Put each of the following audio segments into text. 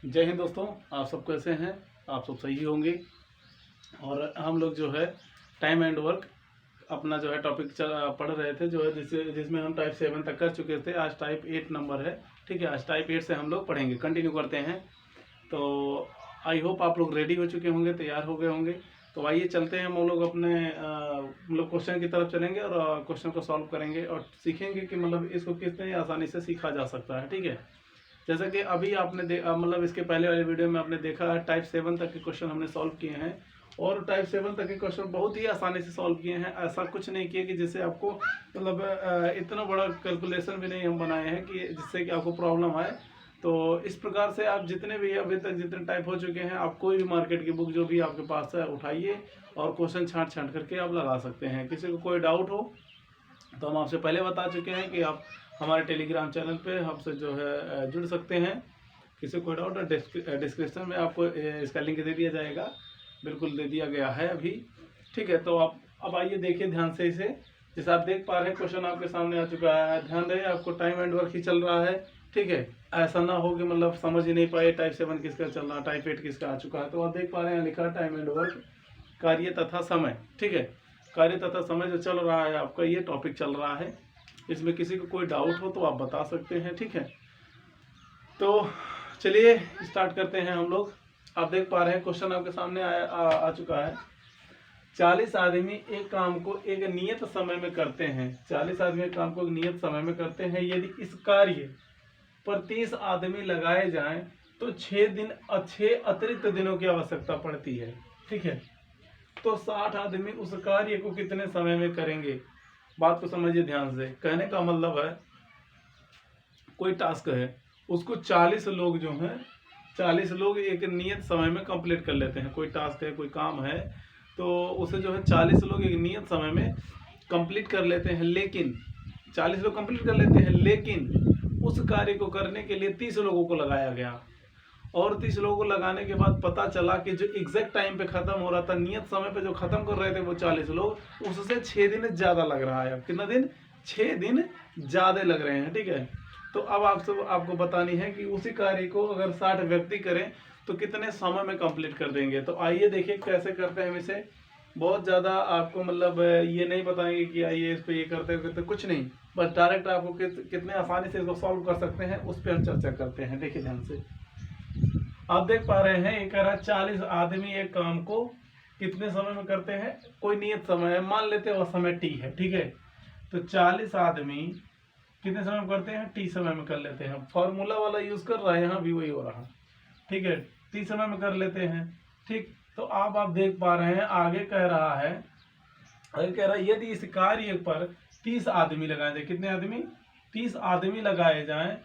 जय हिंद दोस्तों, आप सब कैसे हैं? आप सब सही होंगे। और हम लोग जो है टाइम एंड वर्क अपना जो है टॉपिक पढ़ रहे थे, जो है जिसमें हम टाइप 7 तक कर चुके थे। आज टाइप 8 नंबर है। ठीक है, आज टाइप 8 से हम लोग पढ़ेंगे, कंटिन्यू करते हैं। तो आई होप आप लोग रेडी हो चुके होंगे, तैयार हो गए होंगे। तो आइए चलते हैं, हम लोग अपने मतलब क्वेश्चन की तरफ चलेंगे और क्वेश्चन को सॉल्व करेंगे और सीखेंगे कि मतलब इसको कितने आसानी से सीखा जा सकता है। ठीक है, जैसा कि अभी आपने मतलब इसके पहले वाले वीडियो में आपने देखा है, टाइप 7 तक के क्वेश्चन हमने सॉल्व किए हैं और टाइप 7 तक के क्वेश्चन बहुत ही आसानी से सॉल्व किए हैं। ऐसा कुछ नहीं किया कि जिससे आपको मतलब इतना बड़ा कैलकुलेशन भी नहीं हम बनाए हैं कि जिससे कि आपको प्रॉब्लम आए। तो इस प्रकार से आप जितने भी अभी तक जितने टाइप हो चुके हैं, आप कोई भी मार्केट की बुक जो भी आपके पास है उठाइए और क्वेश्चन छांट छांट करके आप लगा सकते हैं। किसी को कोई डाउट हो तो हम आपसे पहले बता चुके हैं कि आप हमारे टेलीग्राम चैनल पे हमसे जो है जुड़ सकते हैं। किसी को कोई डाउट है डिस्क्रिप्शन में आपको इसका लिंक दे दिया जाएगा, बिल्कुल दे दिया गया है अभी। ठीक है, तो आप अब आइए देखिए ध्यान से इसे। जैसे आप देख पा रहे हैं क्वेश्चन आपके सामने आ चुका है। ध्यान रहे आपको टाइम एंड वर्क ही चल रहा है। ठीक है, ऐसा ना हो कि मतलब समझ ही नहीं पाए टाइप 7 किसका चल रहा है, टाइप 8 किसका आ चुका है। तो आप देख पा रहे हैं लिखा टाइम एंड वर्क, कार्य तथा समय। ठीक है, कार्य तथा समय जो चल रहा है आपका, ये टॉपिक चल रहा है। इसमें किसी को कोई डाउट हो तो आप बता सकते हैं। ठीक है, तो चलिए स्टार्ट करते हैं हम लोग। आप देख पा रहे हैं क्वेश्चन आपके सामने आ चुका है। 40 आदमी एक काम को एक नियत समय में करते हैं। 40 आदमी एक काम को एक नियत समय में करते हैं। यदि इस कार्य पर 30 आदमी लगाए जाएं तो 6 अतिरिक्त दिनों की आवश्यकता पड़ती है। ठीक है, तो 60 आदमी उस कार्य को कितने समय में करेंगे? बात को समझिए ध्यान से। कहने का मतलब है कोई टास्क है, उसको 40 लोग जो हैं, 40 लोग एक नियत समय में कंप्लीट कर लेते हैं। कोई टास्क है, कोई काम है, तो उसे जो है 40 लोग एक नियत समय में कंप्लीट कर लेते हैं। लेकिन 40 लोग कंप्लीट कर लेते हैं, लेकिन उस कार्य को करने के लिए 30 लोगों को लगाया गया और 30 लोगों को लगाने के बाद पता चला कि जो एग्जैक्ट टाइम पे खत्म हो रहा था, नियत समय पे जो खत्म कर रहे थे वो 40 लोग, उससे 6 दिन ज्यादा लग रहा है। कितना दिन? 6 दिन ज्यादा लग रहे हैं। ठीक है, तो अब आपको बतानी है कि उसी कार्य को अगर 60 व्यक्ति करें तो कितने समय में कंप्लीट कर देंगे। तो आइए देखिए कैसे करते हैं हम इसे। बहुत ज़्यादा आपको मतलब ये नहीं बताएंगे कि आइए इस पे ये करते कुछ नहीं, बस डायरेक्ट आपको कितने आसानी से इसको सॉल्व कर सकते हैं उस पर हम चर्चा करते हैं। देखिए ध्यान से, आप देख पा रहे हैं, ये कह रहा है 40 आदमी एक काम को कितने समय में करते हैं। कोई नियत समय है, मान लेते हैं वो समय टी है। ठीक है, तो 40 आदमी कितने समय में करते हैं? टी समय में कर लेते हैं। फॉर्मूला वाला यूज कर रहा है, यहाँ भी वही हो रहा। ठीक है, टी समय में कर लेते हैं। ठीक, तो आप देख पा रहे हैं आगे कह रहा है, आगे कह रहा है यदि इस कार्य पर 30 आदमी लगाए जाए। कितने आदमी? 30 आदमी लगाए जाएं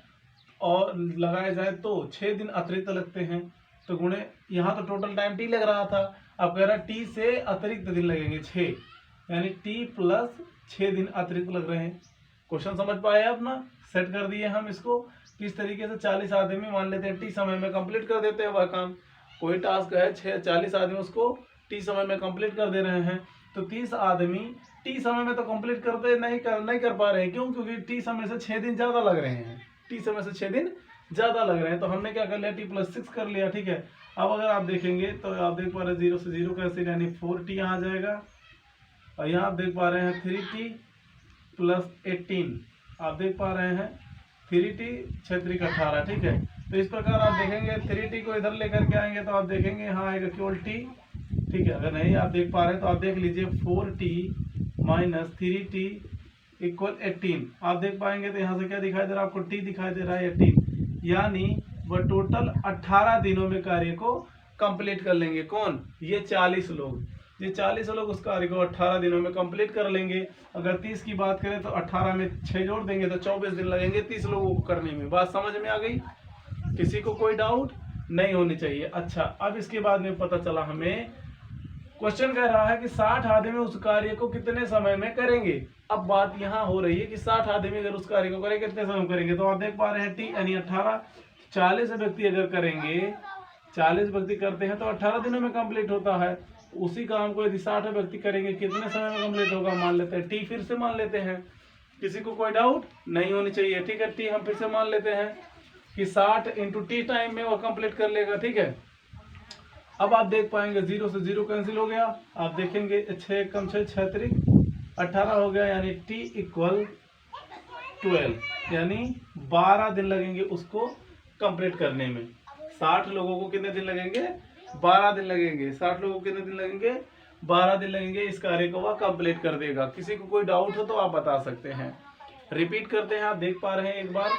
और लगाए जाए तो 6 दिन अतिरिक्त लगते हैं। तो गुणे, यहाँ तो टोटल टाइम टी लग रहा था, अब कह रहा है टी से अतिरिक्त दिन लगेंगे 6, यानी टी प्लस 6 दिन अतिरिक्त लग रहे हैं। क्वेश्चन समझ पाए अपना? सेट कर दिए हम इसको किस तरीके से। 40 आदमी मान लेते हैं टी समय में कंप्लीट कर देते हैं वह काम। कोई टास्क है, 40 आदमी उसको टी समय में कंप्लीट कर दे रहे हैं। तो 30 आदमी टी समय में तो कंप्लीट करते नहीं कर पा रहे हैं। क्यों? क्योंकि टी समय से 6 दिन ज्यादा लग रहे हैं। टी समय से 6 दिन ज्यादा लग रहे हैं, तो हमने क्या कर लिया? टी प्लस 6 कर लिया। ठीक है, अब अगर आप देखेंगे तो आप देख पा रहे हैं 0 से 0 कैसे, यानी 4t यहाँ आ जाएगा। और यहाँ आप देख पा रहे हैं 3t प्लस 18, आप देख पा रहे हैं 3t 6 18। ठीक है, तो इस प्रकार आप देखेंगे 3t को इधर लेकर के आएंगे तो आप देखेंगे यहाँ आएगा केवल t। ठीक है, अगर नहीं आप देख पा रहे हैं तो आप देख लीजिए 4t माइनस 3t इक्वल 18। आप देख पाएंगे तो यहाँ से क्या दिखाई दे रहा है आपको? t दिखाई दे रहा है 18, यानी वह टोटल 18 दिनों में कार्य को कंप्लीट कर लेंगे। कौन? ये 40 लोग। ये 40 लोग उस कार्य को 18 दिनों में कंप्लीट कर लेंगे। अगर 30 की बात करें तो 18 में 6 जोड़ देंगे तो 24 दिन लगेंगे 30 लोगों को करने में। बात समझ में आ गई? किसी को कोई डाउट नहीं होनी चाहिए। अच्छा, अब इसके बाद में पता चला हमें, क्वेश्चन कह रहा है कि 60 आदमी उस कार्य को कितने समय में करेंगे। अब बात यहाँ हो रही है कि 60 आदमी अगर उस कार्य को करेंगे कितने समय में करेंगे। तो आप देख पा रहे हैं टी यानी 18, 40 व्यक्ति अगर करेंगे, 40 व्यक्ति करते हैं तो 18 दिनों में कंप्लीट होता है। उसी काम को यदि 60 व्यक्ति करेंगे कितने समय में कंप्लीट होगा? मान लेते हैं टी, फिर से मान लेते हैं। किसी को कोई डाउट नहीं होनी चाहिए। ठीक है, टी हम फिर से मान लेते हैं। कि 60 इंटू टी टाइम में वो कंप्लीट कर लेगा। ठीक है, अब आप देख पाएंगे 0 से 0 कैंसिल हो गया। आप देखेंगे 6 कम 6 6 त्रिक 18 हो गया, यानी टी इक्वल 12, यानी 12 दिन लगेंगे उसको कंप्लीट करने में। 60 लोगों को कितने दिन लगेंगे? 12 दिन लगेंगे। 60 लोगों को कितने दिन लगेंगे? 12 दिन लगेंगे। इस कार्य को वह कंप्लीट कर देगा। किसी को कोई डाउट हो तो आप बता सकते हैं। रिपीट करते हैं, आप देख पा रहे हैं एक बार।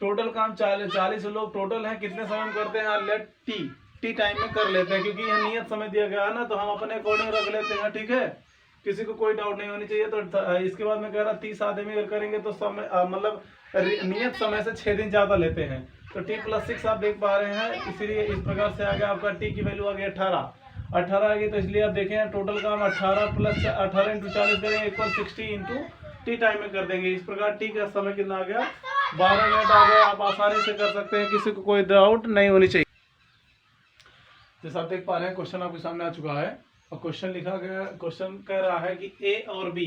टोटल काम 40 लोग टोटल हैं, कितने समय में करते हैं? लेट टी टाइम में कर लेते हैं, क्योंकि यह नियत समय दिया गया है ना, तो हम अपने अकॉर्डिंग रख लेते हैं। ठीक है, किसी को कोई डाउट नहीं होनी चाहिए। तो इसके बाद मैं कह रहा 30 आधे में करेंगे तो समय मतलब नियत समय से 6 दिन ज्यादा लेते हैं। तो टी प्लस 6 आप देख पा रहे हैं, इसीलिए इस प्रकार से आ गया आपका टी की वैल्यू आ गई 18 आ गई। तो इसलिए आप देखें टोटल काम 18 प्लस 18 इंटू 40 करेंगे इक्वल 60 इंटू टी टाइम में कर देंगे। इस प्रकार टी का समय कितना आ गया? 12 मिनट आ गया। आप आसानी से कर सकते हैं, किसी को कोई डाउट नहीं होनी चाहिए। जैसा आप देख पा रहे हैं क्वेश्चन आपके सामने आ चुका है और क्वेश्चन लिखा गया। क्वेश्चन कह रहा है कि ए और बी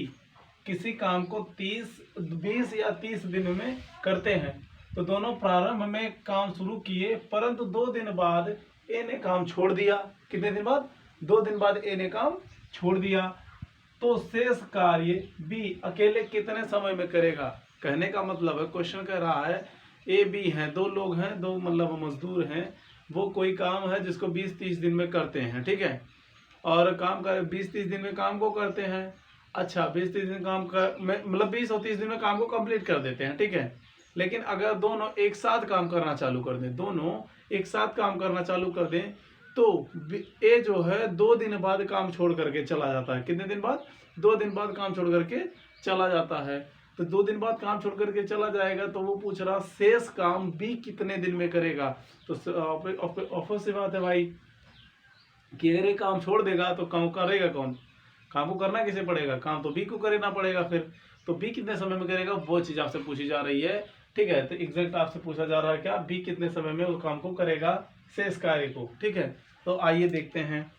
किसी काम को 20 या 30 दिन में करते हैं, तो दोनों प्रारंभ में काम शुरू किए, परंतु 2 दिन बाद ए ने काम छोड़ दिया। कितने दिन बाद? 2 दिन बाद ए ने काम छोड़ दिया। तो शेष कार्य बी अकेले कितने समय में करेगा? कहने का मतलब है, क्वेश्चन कह रहा है ए बी हैं, 2 लोग हैं, 2 मतलब मजदूर हैं, वो कोई काम है जिसको 20-30 दिन में करते हैं। ठीक है, और काम कर 20-30 दिन में काम को करते हैं। अच्छा, 20-30 दिन काम कर मतलब 20 और 30 दिन में काम को कंप्लीट कर देते हैं। ठीक है, लेकिन अगर दोनों एक साथ काम करना चालू कर दें, दोनों एक साथ काम करना चालू कर दें, तो ए जो है 2 दिन बाद काम छोड़ करके चला जाता है। कितने दिन बाद? 2 दिन बाद काम छोड़ करके चला जाता है। तो 2 दिन बाद काम छोड़ करके चला जाएगा, तो वो पूछ रहा शेष काम बी कितने दिन में करेगा। तो ऑफिस से बात है भाई कि अगर ये काम छोड़ देगा तो काम करेगा कौन? काम को करना किसे पड़ेगा? काम तो बी को करना पड़ेगा। फिर तो बी कितने समय में करेगा, वो चीज आपसे पूछी जा रही है। ठीक है, तो एग्जैक्ट आपसे पूछा जा रहा है क्या बी कितने समय में उस काम को करेगा, शेष कार्य को। ठीक है, तो आइए देखते हैं।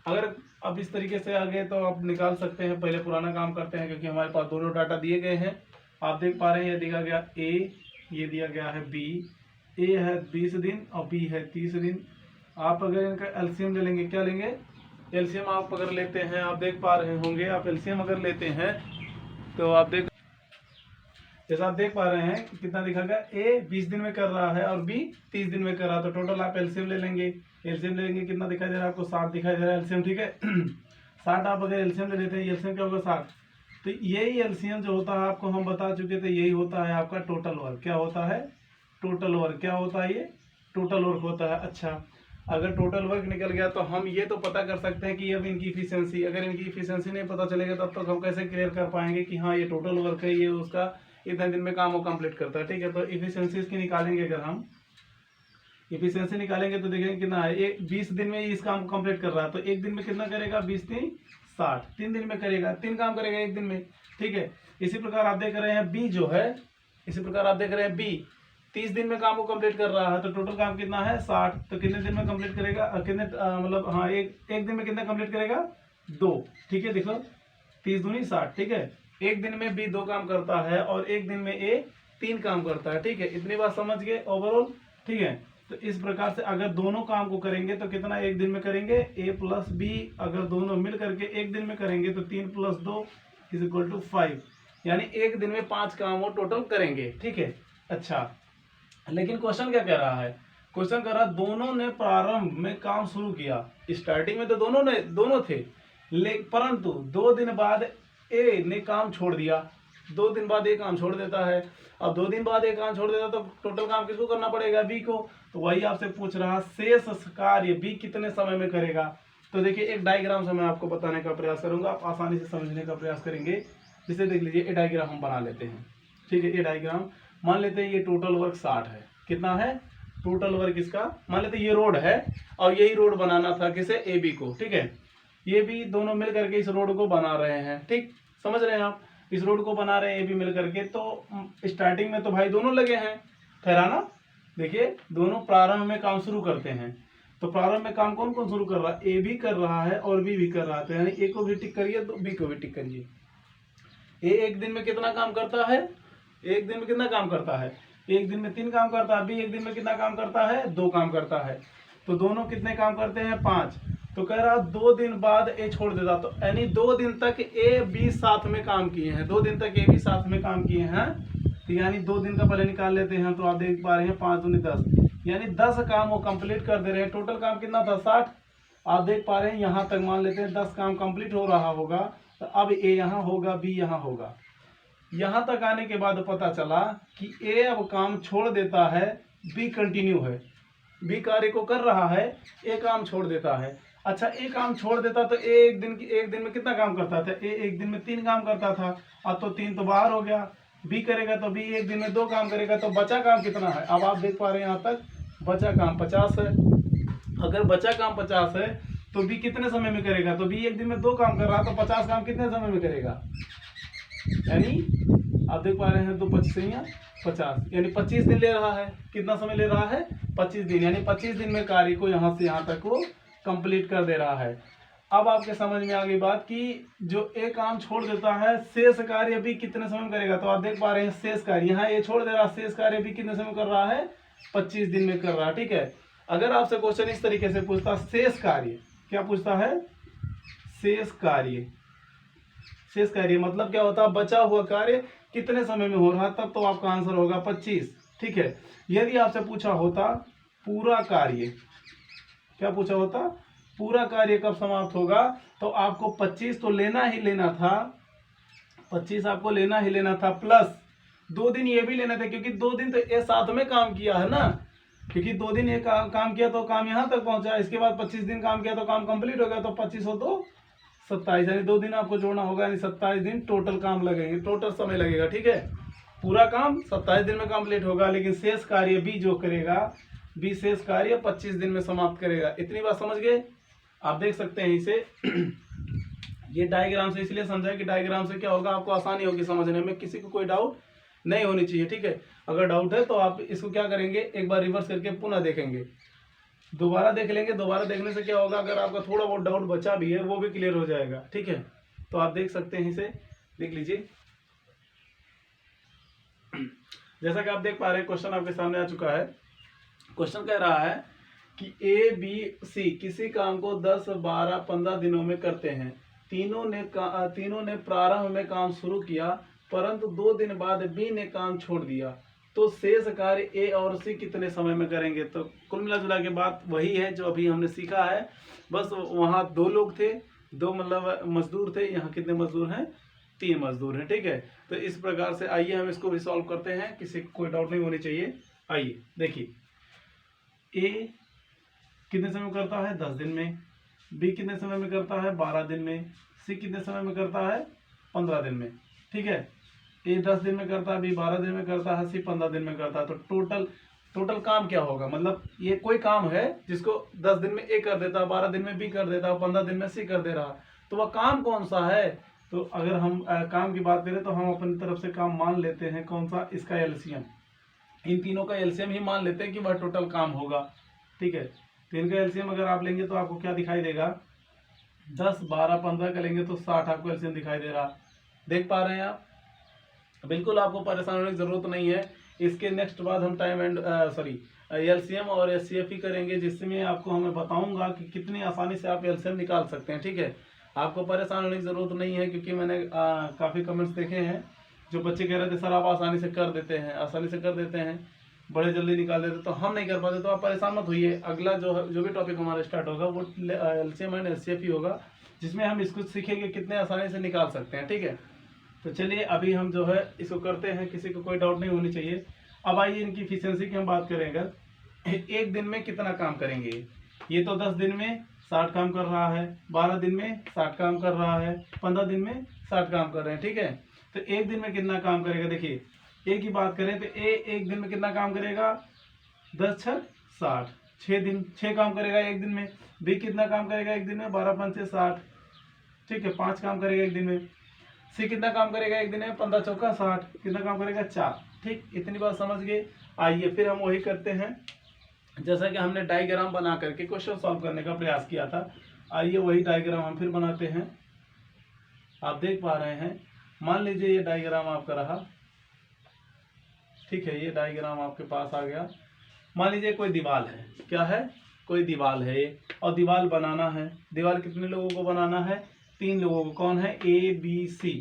अगर अब इस तरीके से आगे तो आप निकाल सकते हैं। पहले पुराना काम करते हैं, क्योंकि हमारे पास दोनों डाटा दिए गए हैं। आप देख पा रहे हैं, ये दिया गया ए, ये दिया गया है बी। ए है 20 दिन और बी है 30 दिन। आप अगर इनका एलसीएम ले लेंगे, क्या लेंगे? एलसीएम आप अगर लेते हैं, आप देख पा रहे होंगे, आप एलसीएम अगर लेते हैं तो आप देख, जैसा आप देख पा रहे हैं कितना दिखा गया, ए 20 दिन में कर रहा है और बी 30 दिन में कर रहा है। तो टोटल आप एलसीएम ले लेंगे। एलसीएम ले लेंगे, कितना दिखाई दे रहा है आपको? 60 दिखाई दे रहा है एलसीएम। ठीक है, 60 आप अगर एलसीएम ले लेते हैं, एलसीएम क्या होगा? 60। तो यही एलसीएम जो होता है आपको हम बता चुके थे, यही होता है आपका टोटल वर्क। क्या होता है? Total work. क्या होता है? ये टोटल वर्क होता है। अच्छा, अगर टोटल वर्क निकल गया तो हम ये तो पता कर सकते हैं कि अब इनकी इफिशियंसी, अगर इनकी इफिशियंसी नहीं पता चलेगा तब तक हम कैसे क्लियर कर पाएंगे कि हाँ ये टोटल वर्क है, ये उसका इतने दिन में काम वो कंप्लीट करता है। ठीक है, तो इफिशियंसी इसकी निकालेंगे। अगर हम इफिशियंसी निकालेंगे तो देखेंगे कितना है, ये 20 दिन में इस काम को कंप्लीट कर रहा है। तो एक दिन में कितना करेगा? 20 3 60, 3 दिन में करेगा, 3 काम करेगा एक दिन में। ठीक है, इसी प्रकार आप देख रहे हैं बी जो है, इसी प्रकार आप देख रहे हैं बी 30 दिन में काम को कंप्लीट कर रहा है। तो टोटल काम कितना है? 60। तो कितने दिन में कंप्लीट करेगा? कितने मतलब हाँ एक दिन में कितना कंप्लीट करेगा? 2। ठीक है, देखो 30 दूनी 60। ठीक है, एक दिन में बी 2 काम करता है और एक दिन में ए 3 काम करता है। ठीक है, इतनी बात समझ गए ओवरऑल। ठीक है, तो इस प्रकार से अगर दोनों काम को करेंगे तो कितना एक दिन में करेंगे? ए प्लस बी अगर दोनों मिल करके एक दिन में करेंगे तो 3 + 2 = 5, यानी एक दिन में 5 काम वो टोटल करेंगे। ठीक है, अच्छा, लेकिन क्वेश्चन क्या कह रहा है? क्वेश्चन कह रहा है दोनों ने प्रारंभ में काम शुरू किया। स्टार्टिंग में तो दोनों थे, परंतु 2 दिन बाद ए ने काम छोड़ दिया। 2 दिन बाद ए काम छोड़ देता है। अब 2 दिन बाद ए काम छोड़ देता तो टोटल काम किसको करना पड़ेगा? बी को। तो वही आपसे पूछ रहा, शेष कार्य बी कितने समय में करेगा। तो देखिए एक डायग्राम से मैं आपको बताने का प्रयास करूंगा, आप आसानी से समझने का प्रयास करेंगे। जिसे देख लीजिए, ये डायग्राम हम बना लेते हैं। ठीक है, ये डायग्राम मान लेते हैं, ये टोटल वर्क 60 है। कितना है टोटल वर्क इसका? मान लेते हैं ये रोड है और यही रोड बनाना था किसे? ए बी को। ठीक है, ये भी दोनों मिल करके इस रोड को बना रहे हैं। ठीक, समझ रहे हैं आप? इस रोड को बना रहे हैं ए बी मिल करके। तो स्टार्टिंग में तो भाई दोनों लगे हैं ठहराना। देखिए दोनों प्रारंभ में काम शुरू करते हैं। तो प्रारंभ में काम कौन कौन शुरू कर रहा है? ए भी कर रहा है और बी भी कर रहा है। तो यानी ए को भी टिक करिए तो बी को भी टिक करिए। ए एक दिन में कितना काम करता है? एक दिन में कितना काम करता है? एक दिन में 3 काम करता है, बी एक दिन में कितना काम करता है, 2 काम करता है। तो दोनों कितने काम करते हैं, 5। तो कह रहा 2 दिन बाद ए छोड़ देता, तो यानी 2 दिन तक ए बी साथ में काम किए हैं, 2 दिन तक ए बी साथ में काम किए हैं। तो यानी 2 दिन का पहले निकाल लेते हैं, तो आप देख पा रहे हैं 5 दूनी 10, यानी 10 काम वो कंप्लीट कर दे रहे हैं। टोटल काम कितना था, 60। आप देख पा रहे हैं यहाँ तक मान लेते हैं 10 काम कंप्लीट हो रहा होगा। तो अब ए यहाँ होगा, बी यहाँ होगा। यहाँ तक आने के बाद पता चला कि ए अब काम छोड़ देता है, बी कंटिन्यू है, बी कार्य को कर रहा है, ए काम छोड़ देता है। अच्छा, ए काम छोड़ देता तो ए एक दिन में कितना काम करता था, ए एक दिन में 3 काम करता था। अब तो 3 तो बाहर हो गया, बी करेगा तो बी एक दिन में 2 काम करेगा, तो बचा काम कितना है। अब आप देख पा रहे हैं यहाँ तक बचा काम 50 है। अगर बचा काम 50 है तो बी कितने समय में करेगा, तो बी एक दिन में 2 काम कर रहा है, तो 50 काम कितने समय में करेगा, यानी आप देख पा रहे हैं 2 25 50, यानी 25 दिन ले रहा है। कितना समय ले रहा है, 25 दिन, यानी 25 दिन में कार्य को यहाँ से यहाँ तक वो कंप्लीट कर दे रहा है। अब आपके समझ में आ गई बात कि जो ए काम छोड़ देता है, शेष कार्य भी कितने समय में करेगा। तो आप देख पा रहे हैं शेष कार्य यहाँ ए छोड़ दे रहा है, शेष कार्य भी कितने समय कर रहा है, 25 दिन में कर रहा है। ठीक है, अगर आपसे क्वेश्चन इस तरीके से पूछता, शेष कार्य क्या पूछता है, शेष कार्य, शेष कार्य मतलब क्या होता है, बचा हुआ कार्य कितने समय में हो रहा, तब तो आपका आंसर होगा 25। ठीक है, यदि आपसे पूछा होता पूरा कार्य, क्या पूछा होता, पूरा कार्य कब समाप्त होगा, तो आपको 25 तो लेना ही लेना था, 25 आपको लेना ही लेना था, प्लस 2 दिन ये भी लेना था, क्योंकि 2 दिन तो ये साथ में काम किया है ना, क्योंकि 2 दिन ये काम किया तो काम यहाँ तक पहुंचा, इसके बाद 25 दिन काम किया तो काम कंप्लीट हो गया, तो 25 हो तो 27, यानी 2 दिन आपको जोड़ना होगा, यानी 27 दिन टोटल काम लगेंगे, टोटल समय लगेगा। ठीक है, पूरा काम 27 दिन में कंप्लीट होगा, लेकिन शेष कार्य बी जो करेगा, बी शेष कार्य 25 दिन में समाप्त करेगा। इतनी बात समझ गए। आप देख सकते हैं इसे ये डायग्राम से इसलिए समझा कि डायग्राम से क्या होगा, आपको आसानी होगी समझने में, किसी को कोई डाउट नहीं होनी चाहिए। ठीक है, अगर डाउट है तो आप इसको क्या करेंगे, एक बार रिवर्स करके पुनः देखेंगे, दोबारा देख लेंगे। दोबारा देखने से क्या होगा, अगर आपका थोड़ा बहुत डाउट बचा भी है वो भी क्लियर हो जाएगा। ठीक है, तो आप देख सकते हैं इसे, देख लीजिए। जैसा कि आप देख पा रहे हैं क्वेश्चन आपके सामने आ चुका है। क्वेश्चन कह रहा है कि ए बी सी किसी काम को 10 12 15 दिनों में करते हैं। तीनों ने प्रारंभ में काम शुरू किया, परंतु 2 दिन बाद बी ने काम छोड़ दिया, तो शेष कार्य ए और सी कितने समय में करेंगे। तो कुल मिला जुला के बात वही है जो अभी हमने सीखा है, बस वहाँ 2 लोग थे, 2 मतलब मजदूर थे, यहाँ कितने मजदूर हैं, 3 मजदूर हैं। ठीक है, तो इस प्रकार से आइए हम इसको रिसॉल्व करते हैं, किसी को कोई डाउट नहीं होनी चाहिए। आइए देखिए, ए कितने समय में करता है, 10 दिन में, बी कितने समय में करता है, 12 दिन में, सी कितने समय में करता है, 15 दिन में। ठीक है, ए 10 दिन में करता है, बी 12 दिन में करता है, सी 15 दिन में करता है। तो टोटल काम क्या होगा, मतलब ये कोई काम है जिसको 10 दिन में ए कर देता है, 12 दिन में बी कर देता है, 15 दिन में सी कर दे रहा, तो वह काम कौन सा है। तो अगर हम काम की बात करें तो हम अपनी तरफ से काम मान लेते हैं, कौन सा, इसका एलसीएम, इन तीनों का एलसीएम ही मान लेते हैं कि वह टोटल काम होगा। ठीक है, तो इनका एलसीएम अगर आप लेंगे तो आपको क्या दिखाई देगा, 10 12 15 का लेंगे तो 60 आपको एलसीएम दिखाई दे रहा। देख पा रहे हैं आप, बिल्कुल आपको परेशान होने की जरूरत नहीं है। इसके नेक्स्ट बाद हम टाइम एंड एलसीएम और एचसीएफ ही करेंगे, जिसमें आपको हमें बताऊंगा कि कितनी आसानी से आप एलसीएम निकाल सकते हैं। ठीक है, आपको परेशान होने की जरूरत नहीं है, क्योंकि मैंने काफ़ी कमेंट्स देखे हैं जो बच्चे कह रहे थे सर आप आसानी से कर देते हैं, आसानी से कर देते हैं, बड़े जल्दी निकाल देते, तो हम नहीं कर पाते। तो आप परेशान मत होइए, अगला जो भी टॉपिक हमारा स्टार्ट होगा वो एलसीएम एंड एचसीएफ ही होगा, जिसमें हम इसको सीखेंगे कितने आसानी से निकाल सकते हैं। ठीक है, तो चलिए अभी हम जो है इसको करते हैं, किसी को कोई डाउट नहीं होनी चाहिए। अब आइए इनकी इफिशियंसी की हम बात करेंगे, एक दिन में कितना काम करेंगे। ये तो 10 दिन में 60 काम कर रहा है, 12 दिन में 60 काम कर रहा है, 15 दिन में 60 काम कर रहे हैं। ठीक है, तो एक दिन में कितना काम करेगा, देखिए ए की बात करें तो ए एक दिन में कितना काम करेगा, 10 6 60, 6 दिन 6 काम करेगा एक दिन में। बी कितना काम करेगा एक दिन में, 12 5 6 60। ठीक है, 5 काम करेगा एक दिन में। सी कितना काम करेगा एक दिन में, 15 चौका 60, कितना काम करेगा, 4। ठीक, इतनी बात समझ गए। आइए फिर हम वही करते हैं जैसा कि हमने डायग्राम बना करके क्वेश्चन सॉल्व करने का प्रयास किया था। आइए वही डायग्राम हम फिर बनाते हैं। आप देख पा रहे हैं, मान लीजिए ये डायग्राम आपका रहा, ठीक है, ये डायग्राम आपके पास आ गया। मान लीजिए कोई दीवार है, क्या है, कोई दीवार है ये, और दीवार बनाना है। दीवार कितने लोगों को बनाना है, 3 लोगों को। कौन है, ए बी सी,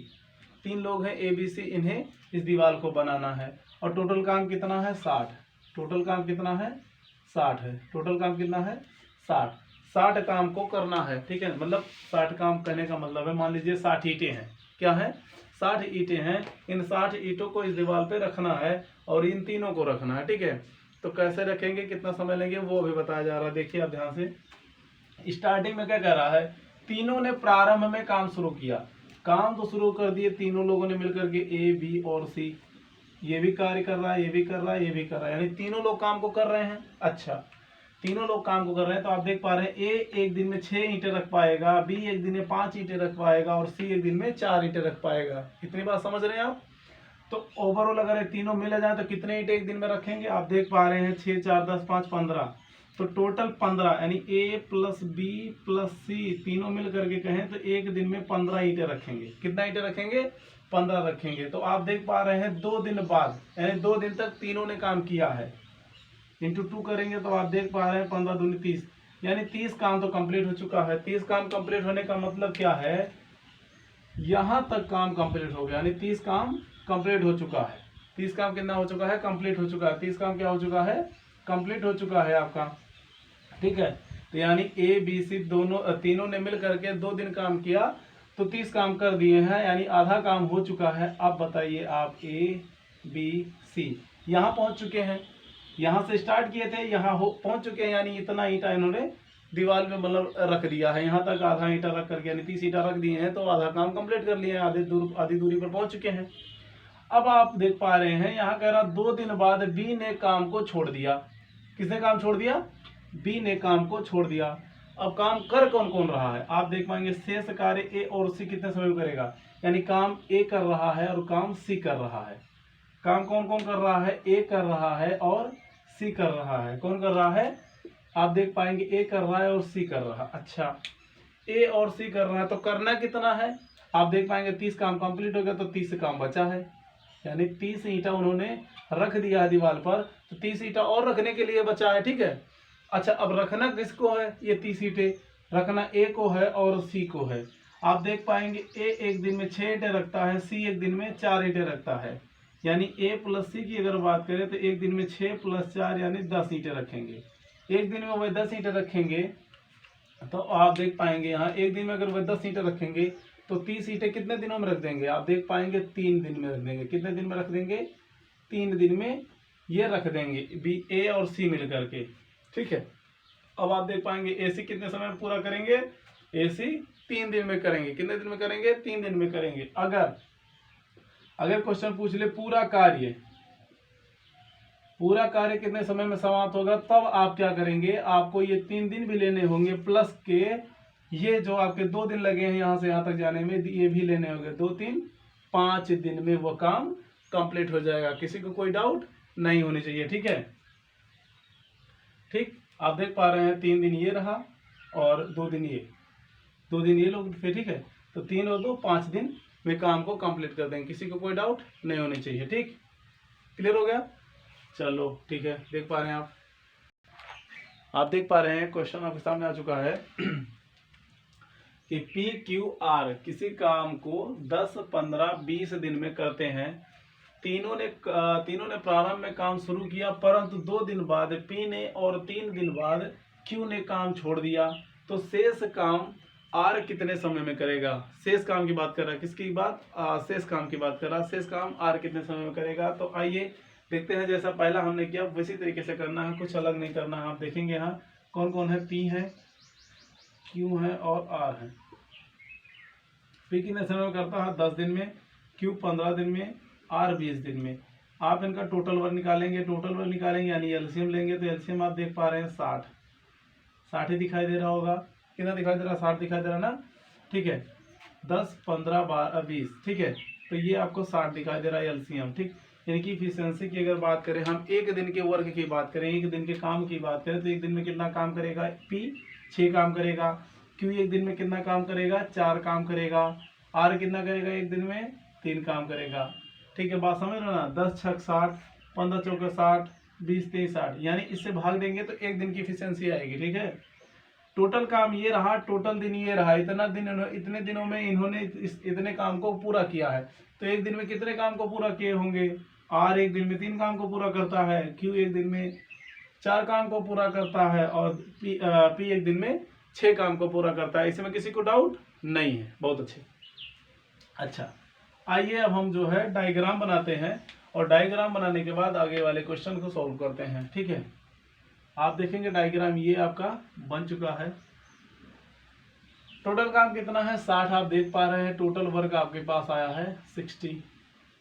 3 लोग हैं ए बी सी, इन्हें इस दीवार को बनाना है। और टोटल काम कितना है, 60। टोटल काम कितना है, 60 है। टोटल काम कितना है, 60 काम को करना है। ठीक है, मतलब 60 काम करने का मतलब है, मान लीजिए 60 ईंटें हैं, क्या है, 60 ईंटें हैं। इन 60 ईंटों को इस दीवार पे रखना है और इन तीनों को रखना है। ठीक है, तो कैसे रखेंगे, कितना समय लेंगे, वो अभी बताया जा रहा है। देखिए आप ध्यान से, स्टार्टिंग में क्या कह रहा है, तीनों ने प्रारंभ में काम शुरू किया। काम तो शुरू कर दिए तीनों लोगों ने मिलकर के, ए बी और सी। ये भी कार्य कर रहा है, ये भी कर रहा है, ये भी कर रहा है, यानी तीनों लोग काम को कर रहे हैं। अच्छा, तीनों लोग काम को कर रहे हैं, तो आप देख पा रहे हैं, ए एक दिन में 6 ईंटें रख पाएगा, बी एक दिन में 5 ईंटें रख पाएगा और सी एक दिन में 4 ईंटें रख पाएगा। इतनी बात समझ रहे हैं आप। तो ओवरऑल अगर ये तीनों मिले जाए तो कितने ईंटें एक दिन में रखेंगे, आप देख पा रहे हैं, 6 4 10 5 15, तो टोटल 15, यानी ए प्लस बी प्लस सी तीनों मिल करके कहें तो एक दिन में 15 ईंटें रखेंगे। कितना ईंटें रखेंगे, 15 रखेंगे। तो आप देख पा रहे हैं 2 दिन बाद, यानी 2 दिन तक तीनों ने काम किया है, इंटू 2 करेंगे तो आप देख पा रहे हैं 15 दूनी 30, यानी 30 काम तो कंप्लीट हो चुका है। 30 काम कंप्लीट होने का मतलब क्या है, यहां तक काम कंप्लीट हो गया, यानी 30 काम कंप्लीट हो चुका है। 30 काम कितना हो चुका है, कंप्लीट हो चुका है। 30 काम क्या हो चुका है, कंप्लीट हो चुका है आपका। ठीक है, तो यानी ए बी सी तीनों ने मिल करके 2 दिन काम किया तो 30 काम कर दिए हैं, यानी आधा काम हो चुका है। अब बताइए आप, ए बी सी यहाँ पहुंच चुके हैं, यहाँ से स्टार्ट किए थे, यहाँ पहुंच चुके हैं, यानी इतना ईंटा इन्होंने दीवार में मतलब रख दिया है। यहाँ तक आधा ईंटा रख करके, यानी 30 ईंटा रख दिए हैं, तो आधा काम कंप्लीट कर लिए हैं, आधी दूरी पर पहुंच चुके हैं। अब आप देख पा रहे हैं, यहाँ कह रहा 2 दिन बाद बी ने काम को छोड़ दिया। किसने काम छोड़ दिया, बी ने काम को छोड़ दिया। अब काम कर कौन कौन रहा है, आप देख पाएंगे, शेष कार्य ए और सी कितने समय में करेगा, यानी काम ए कर रहा है और काम सी कर रहा है। काम कौन कौन कर रहा है, ए कर रहा है और सी कर रहा है। कौन कर रहा है, आप देख पाएंगे, ए कर रहा है और सी कर रहा है। अच्छा, ए और सी कर रहा है, तो करना कितना है, आप देख पाएंगे 30 काम कंप्लीट हो गया, तो 30 काम बचा है, यानी 30 ईंटा उन्होंने रख दिया है दीवार पर, तो 30 ईंटा और रखने के लिए बचा है। ठीक है, अच्छा, अब रखना किसको है, ये 30 ईंटें रखना ए को है और सी को है। आप देख पाएंगे, ए एक दिन में 6 ईंटें रखता है, सी एक दिन में 4 ईंटें रखता है, यानी ए प्लस सी की अगर बात करें तो एक दिन में 6 + 4 यानी 10 ईंटें रखेंगे। एक दिन में वह 10 ईंटें रखेंगे, तो आप देख पाएंगे यहाँ एक दिन में अगर वह 10 ईंटें रखेंगे तो 30 ईंटें कितने दिनों में रख देंगे, आप देख पाएंगे 3 दिन में रख देंगे। कितने दिन में रख देंगे, 3 दिन में ये रख देंगे, बी ए और सी मिल करके। ठीक है, अब आप देख पाएंगे ए सी कितने समय में पूरा करेंगे, ए सी 3 दिन में करेंगे। कितने दिन में करेंगे, 3 दिन में करेंगे। अगर क्वेश्चन पूछ ले पूरा कार्य कितने समय में समाप्त होगा, तब आप क्या करेंगे, आपको ये 3 दिन भी लेने होंगे, प्लस के ये जो आपके 2 दिन लगे हैं यहाँ से यहाँ तक जाने में, ये भी लेने होंगे। 2 3 5 दिन में वो काम कंप्लीट हो जाएगा। किसी को कोई डाउट नहीं होनी चाहिए। ठीक है, ठीक, आप देख पा रहे हैं 3 दिन ये रहा और 2 दिन ये लोग थे। ठीक है, तो 3 और 2 5 दिन में काम को कंप्लीट कर देंगे। किसी को कोई डाउट नहीं होनी चाहिए। ठीक, क्लियर हो गया, चलो ठीक है। देख पा रहे हैं आप देख पा रहे हैं क्वेश्चन आपके सामने आ चुका है कि पी क्यू आर किसी काम को 10 15 20 दिन में करते हैं। तीनों ने प्रारंभ में काम शुरू किया, परंतु 2 दिन बाद पी ने और 3 दिन बाद क्यू ने काम छोड़ दिया, तो शेष काम आर कितने समय में करेगा। शेष काम की बात कर रहा है, किसकी बात, शेष काम की बात कर रहा है। शेष काम आर कितने समय में करेगा, तो आइए देखते हैं। जैसा पहला हमने किया वैसी तरीके से करना है, कुछ अलग नहीं करना है। आप देखेंगे यहाँ कौन कौन है, पी है, क्यू है और आर है। पी कितने समय में करता है, 10 दिन में, क्यू 15 दिन में, आर 20 दिन में। आप इनका टोटल वर्क निकालेंगे यानी एलसीएम लेंगे, तो एलसीएम आप देख पा रहे हैं 60 ही दिखाई दे रहा होगा। कितना दिखाई दे रहा है, 60 दिखाई दे रहा है ना। ठीक है, 10 15 12 20, ठीक है, तो ये आपको 60 दिखाई दे रहा है एलसीएम। ठीक, इनकी इफिशियंसी की अगर बात करें, हम एक दिन के वर्क की बात करें, एक दिन के काम की बात करें, तो एक दिन में कितना काम करेगा, पी 6 काम करेगा, क्यू एक दिन में कितना काम करेगा, 4 काम करेगा, आर कितना करेगा, एक दिन में 3 काम करेगा। ठीक है, बात समझ रहे हो ना। 10 6 60, 15 चौके 60, 20 23 60, यानी इससे भाग देंगे तो एक दिन की इफिशियंसी आएगी। ठीक है, टोटल काम ये रहा, टोटल दिन ये रहा, इतने दिनों में इन्होंने इतने काम को पूरा किया है। तो एक दिन में कितने काम को पूरा किए होंगे? आर एक दिन में 3 काम को पूरा करता है, क्यू एक दिन में 4 काम को पूरा करता है, और पी एक दिन में 6 काम को पूरा करता है। इसमें किसी को डाउट नहीं है। बहुत अच्छे। अच्छा, आइए अब हम जो है डायग्राम बनाते हैं, और डायग्राम बनाने के बाद आगे वाले क्वेश्चन को सॉल्व करते हैं। ठीक है, आप देखेंगे डायग्राम ये आपका बन चुका है। टोटल काम कितना है? 60 आप देख पा रहे हैं। टोटल वर्क आपके पास आया है 60।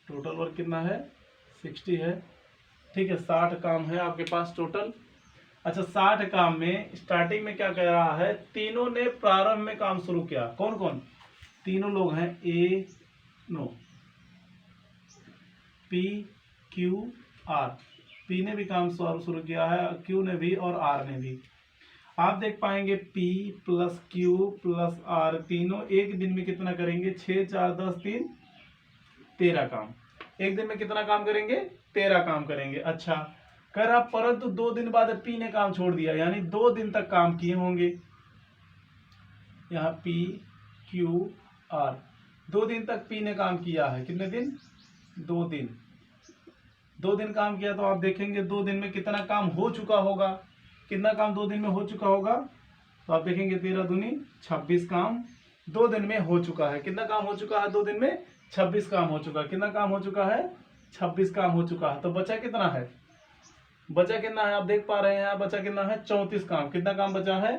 टोटल वर्क कितना है? 60 है। ठीक है, 60 काम है आपके पास टोटल। अच्छा, 60 काम में स्टार्टिंग में क्या कह रहा है? तीनों ने प्रारंभ में काम शुरू किया। कौन कौन? तीनों लोग हैं, A no P Q R. P ने भी काम शुरू किया है, क्यू ने भी और आर ने भी। आप देख पाएंगे P plus Q plus R तीनों एक दिन में कितना करेंगे? 6 4 10 3 13 काम। एक दिन में कितना काम करेंगे? 13 काम करेंगे। अच्छा, कर आप परंतु 2 दिन बाद P ने काम छोड़ दिया, यानी 2 दिन तक काम किए होंगे। यहाँ P क्यू आर 2 दिन तक P ने काम किया है। कितने दिन? 2 दिन। 2 दिन काम किया, तो आप देखेंगे 2 दिन में कितना काम हो चुका होगा। कितना काम 2 दिन में हो चुका होगा? तो आप देखेंगे 13 दूनी 26 काम 2 दिन में हो चुका है। कितना काम हो चुका है 2 दिन में? 26 काम हो चुका है। कितना काम हो चुका है? 26 काम हो चुका है। तो बचा कितना है? बचा कितना है? आप देख पा रहे हैं, बचा कितना है? 34 काम। कितना काम बचा है?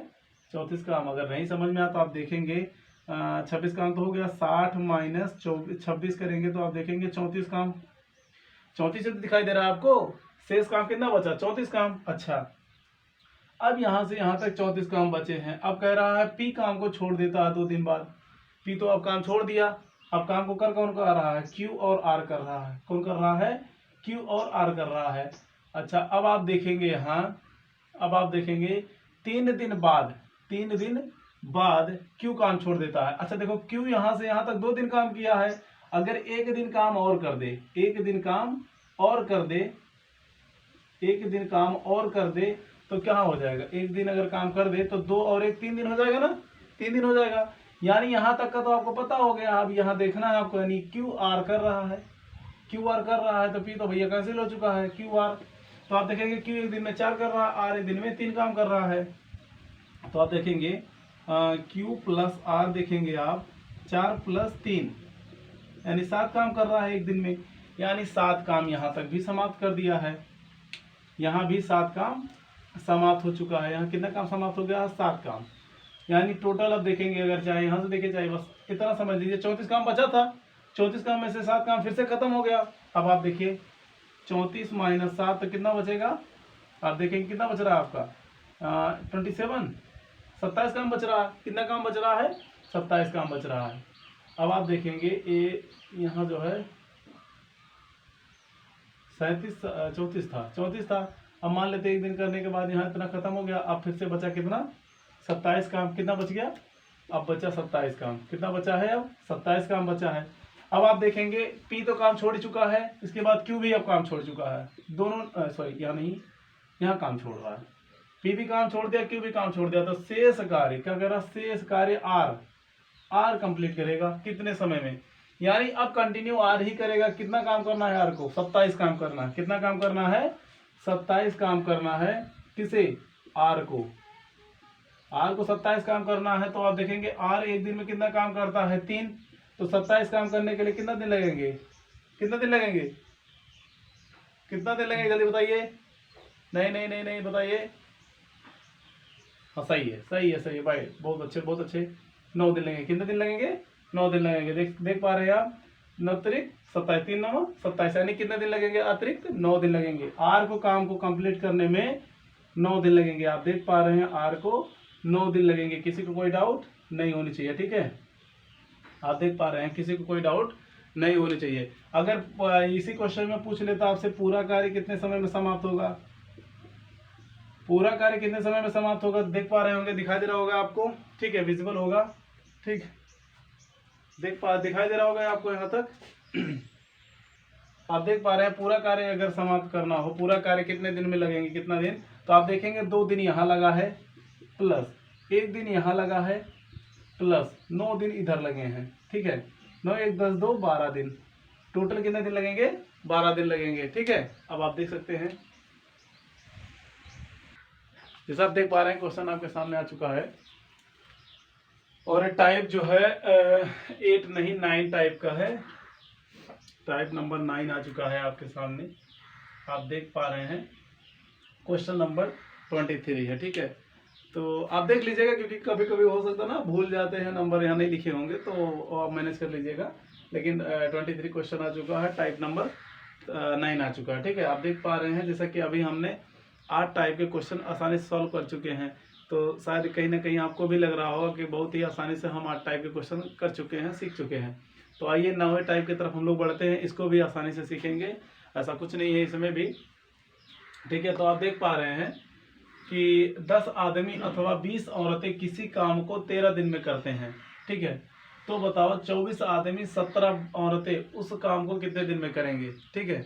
34 काम। अगर नहीं समझ में आता तो आप देखेंगे 26 काम तो हो गया, 60 माइनस 26 करेंगे तो आप देखेंगे 34 काम। 34 दिखाई दे रहा है आपको? शेष काम कितना बचा? 34 काम। अच्छा, अब यहां से यहां तक 34 काम बचे हैं। अब कह रहा है P काम को छोड़ देता है 2 दिन बाद। P तो अब काम छोड़ दिया। अब काम को कौन कर रहा है? Q और R कर रहा है। कौन कर रहा है? Q और R कर रहा है। अच्छा, अब आप देखेंगे यहाँ, अब आप देखेंगे 3 दिन बाद Q काम छोड़ देता है। अच्छा देखो, Q यहां से यहां तक 2 दिन काम किया है। अगर एक दिन काम और कर दे, एक दिन काम और कर दे, एक दिन काम और कर दे तो क्या हो जाएगा? एक दिन अगर काम कर दे तो 2 और 1 3 दिन हो जाएगा ना? 3 दिन हो जाएगा। यानी यहां तक का तो आपको पता हो गया। अब यहां देखना है आपको, यानी क्यू आर कर रहा है, क्यू आर कर रहा है, तो पी तो भैया कैंसिल हो चुका है। क्यू आर तो आप देखेंगे क्यू एक दिन में 4 कर रहा है, आर एक दिन में 3 काम कर रहा है। तो आप देखेंगे क्यू प्लस आर देखेंगे आप 4 प्लस 3 यानी 7 काम कर रहा है एक दिन में। यानी 7 काम यहाँ तक भी समाप्त कर दिया है। यहाँ भी 7 काम समाप्त हो चुका है। यहाँ कितना काम समाप्त हो गया? 7 काम। यानी टोटल अब देखेंगे, अगर चाहे यहाँ से देखे चाहे बस इतना समझ लीजिए, 34 काम बचा था। 34 काम में से 7 काम फिर से खत्म हो गया। अब आप देखिए 34 माइनस 7 तो कितना बचेगा? आप देखेंगे कितना बच रहा है आपका? 27 27 काम बच रहा है। कितना काम बच रहा है? 27 काम बच रहा है। अब आप देखेंगे ये यहाँ जो है 34 था। अब मान लेते एक दिन करने के बाद यहाँ इतना खत्म हो गया। अब फिर से बचा कितना? 27 काम। कितना बच गया? अब बचा 27 काम। कितना बचा है? अब 27 काम बचा है। अब आप देखेंगे P तो काम छोड़ चुका है, इसके बाद Q भी अब काम छोड़ चुका है। दोनों सॉरी यहाँ नहीं, यहाँ काम छोड़ रहा है। P भी काम छोड़ दिया, Q भी काम छोड़ दिया। तो शेष कार्य क्या कर रहा? शेष कार्य R कंप्लीट करेगा। कितने समय में? यानी अब कंटिन्यू R ही करेगा। कितना काम करना है R को? 27 काम करना है। कितना काम करना है? 27 काम करना है। किसे? R को। R को 27 काम करना है। तो आप देखेंगे R एक दिन में कितना काम करता है? 3। तो 27 काम करने के लिए कितना दिन लगेंगे? कितना दिन लगेंगे? कितना दिन लगेंगे? जल्दी बताइए। नहीं बताइए। हाँ सही है भाई, बहुत अच्छे। 9 दिन लगेंगे। कितने दिन लगेंगे? 9 दिन लगेंगे। देख पा रहे हैं आप? 9 अतिरिक्त 27, 3 9 27, यानी कितने दिन लगेंगे? अतिरिक्त 9 दिन लगेंगे। आर को काम को कंप्लीट करने में 9 दिन लगेंगे। आप देख पा रहे हैं आर को 9 दिन लगेंगे। किसी को कोई डाउट नहीं होनी चाहिए। ठीक है, आप देख पा रहे हैं, किसी को कोई डाउट नहीं होनी चाहिए। अगर इसी क्वेश्चन में पूछ लेता आपसे पूरा कार्य कितने समय में समाप्त होगा, पूरा कार्य कितने समय में समाप्त होगा, देख पा रहे होंगे, दिखाई दे रहा होगा आपको। ठीक है, विजिबल होगा। ठीक, दिखाई दे रहा होगा आपको यहाँ तक। आप देख पा रहे हैं पूरा कार्य अगर समाप्त करना हो, पूरा कार्य कितने दिन में लगेंगे, कितना दिन, तो आप देखेंगे 2 दिन यहाँ लगा है प्लस 1 दिन यहाँ लगा है प्लस 9 दिन इधर लगे हैं, ठीक है। 9 1 10 2 12 दिन, टोटल कितने दिन लगेंगे, 12 दिन लगेंगे, ठीक है। अब आप देख सकते हैं, जैसा आप देख पा रहे हैं क्वेश्चन आपके सामने आ चुका है, और टाइप जो है 8 नहीं 9 टाइप का है, टाइप नंबर 9 आ चुका है आपके सामने, आप देख पा रहे हैं। क्वेश्चन नंबर 23 है, ठीक है। तो आप देख लीजिएगा, क्योंकि कभी कभी हो सकता है ना भूल जाते हैं, नंबर यहाँ नहीं लिखे होंगे, तो आप मैनेज कर लीजिएगा। लेकिन 23 क्वेश्चन आ चुका है, टाइप नंबर 9 आ चुका है, ठीक है। आप देख पा रहे हैं जैसा कि अभी हमने 8 टाइप के क्वेश्चन आसानी से सॉल्व कर चुके हैं, तो शायद कहीं ना कहीं आपको भी लग रहा होगा कि बहुत ही आसानी से हम 8 टाइप के क्वेश्चन कर चुके हैं, सीख चुके हैं। तो आइए 9वें टाइप की तरफ हम लोग बढ़ते हैं, इसको भी आसानी से सीखेंगे, ऐसा कुछ नहीं है इसमें भी, ठीक है। तो आप देख पा रहे हैं कि 10 आदमी अथवा 20 औरतें किसी काम को 13 दिन में करते हैं, ठीक है। तो बताओ 24 आदमी 17 औरतें उस काम को कितने दिन में करेंगे, ठीक है।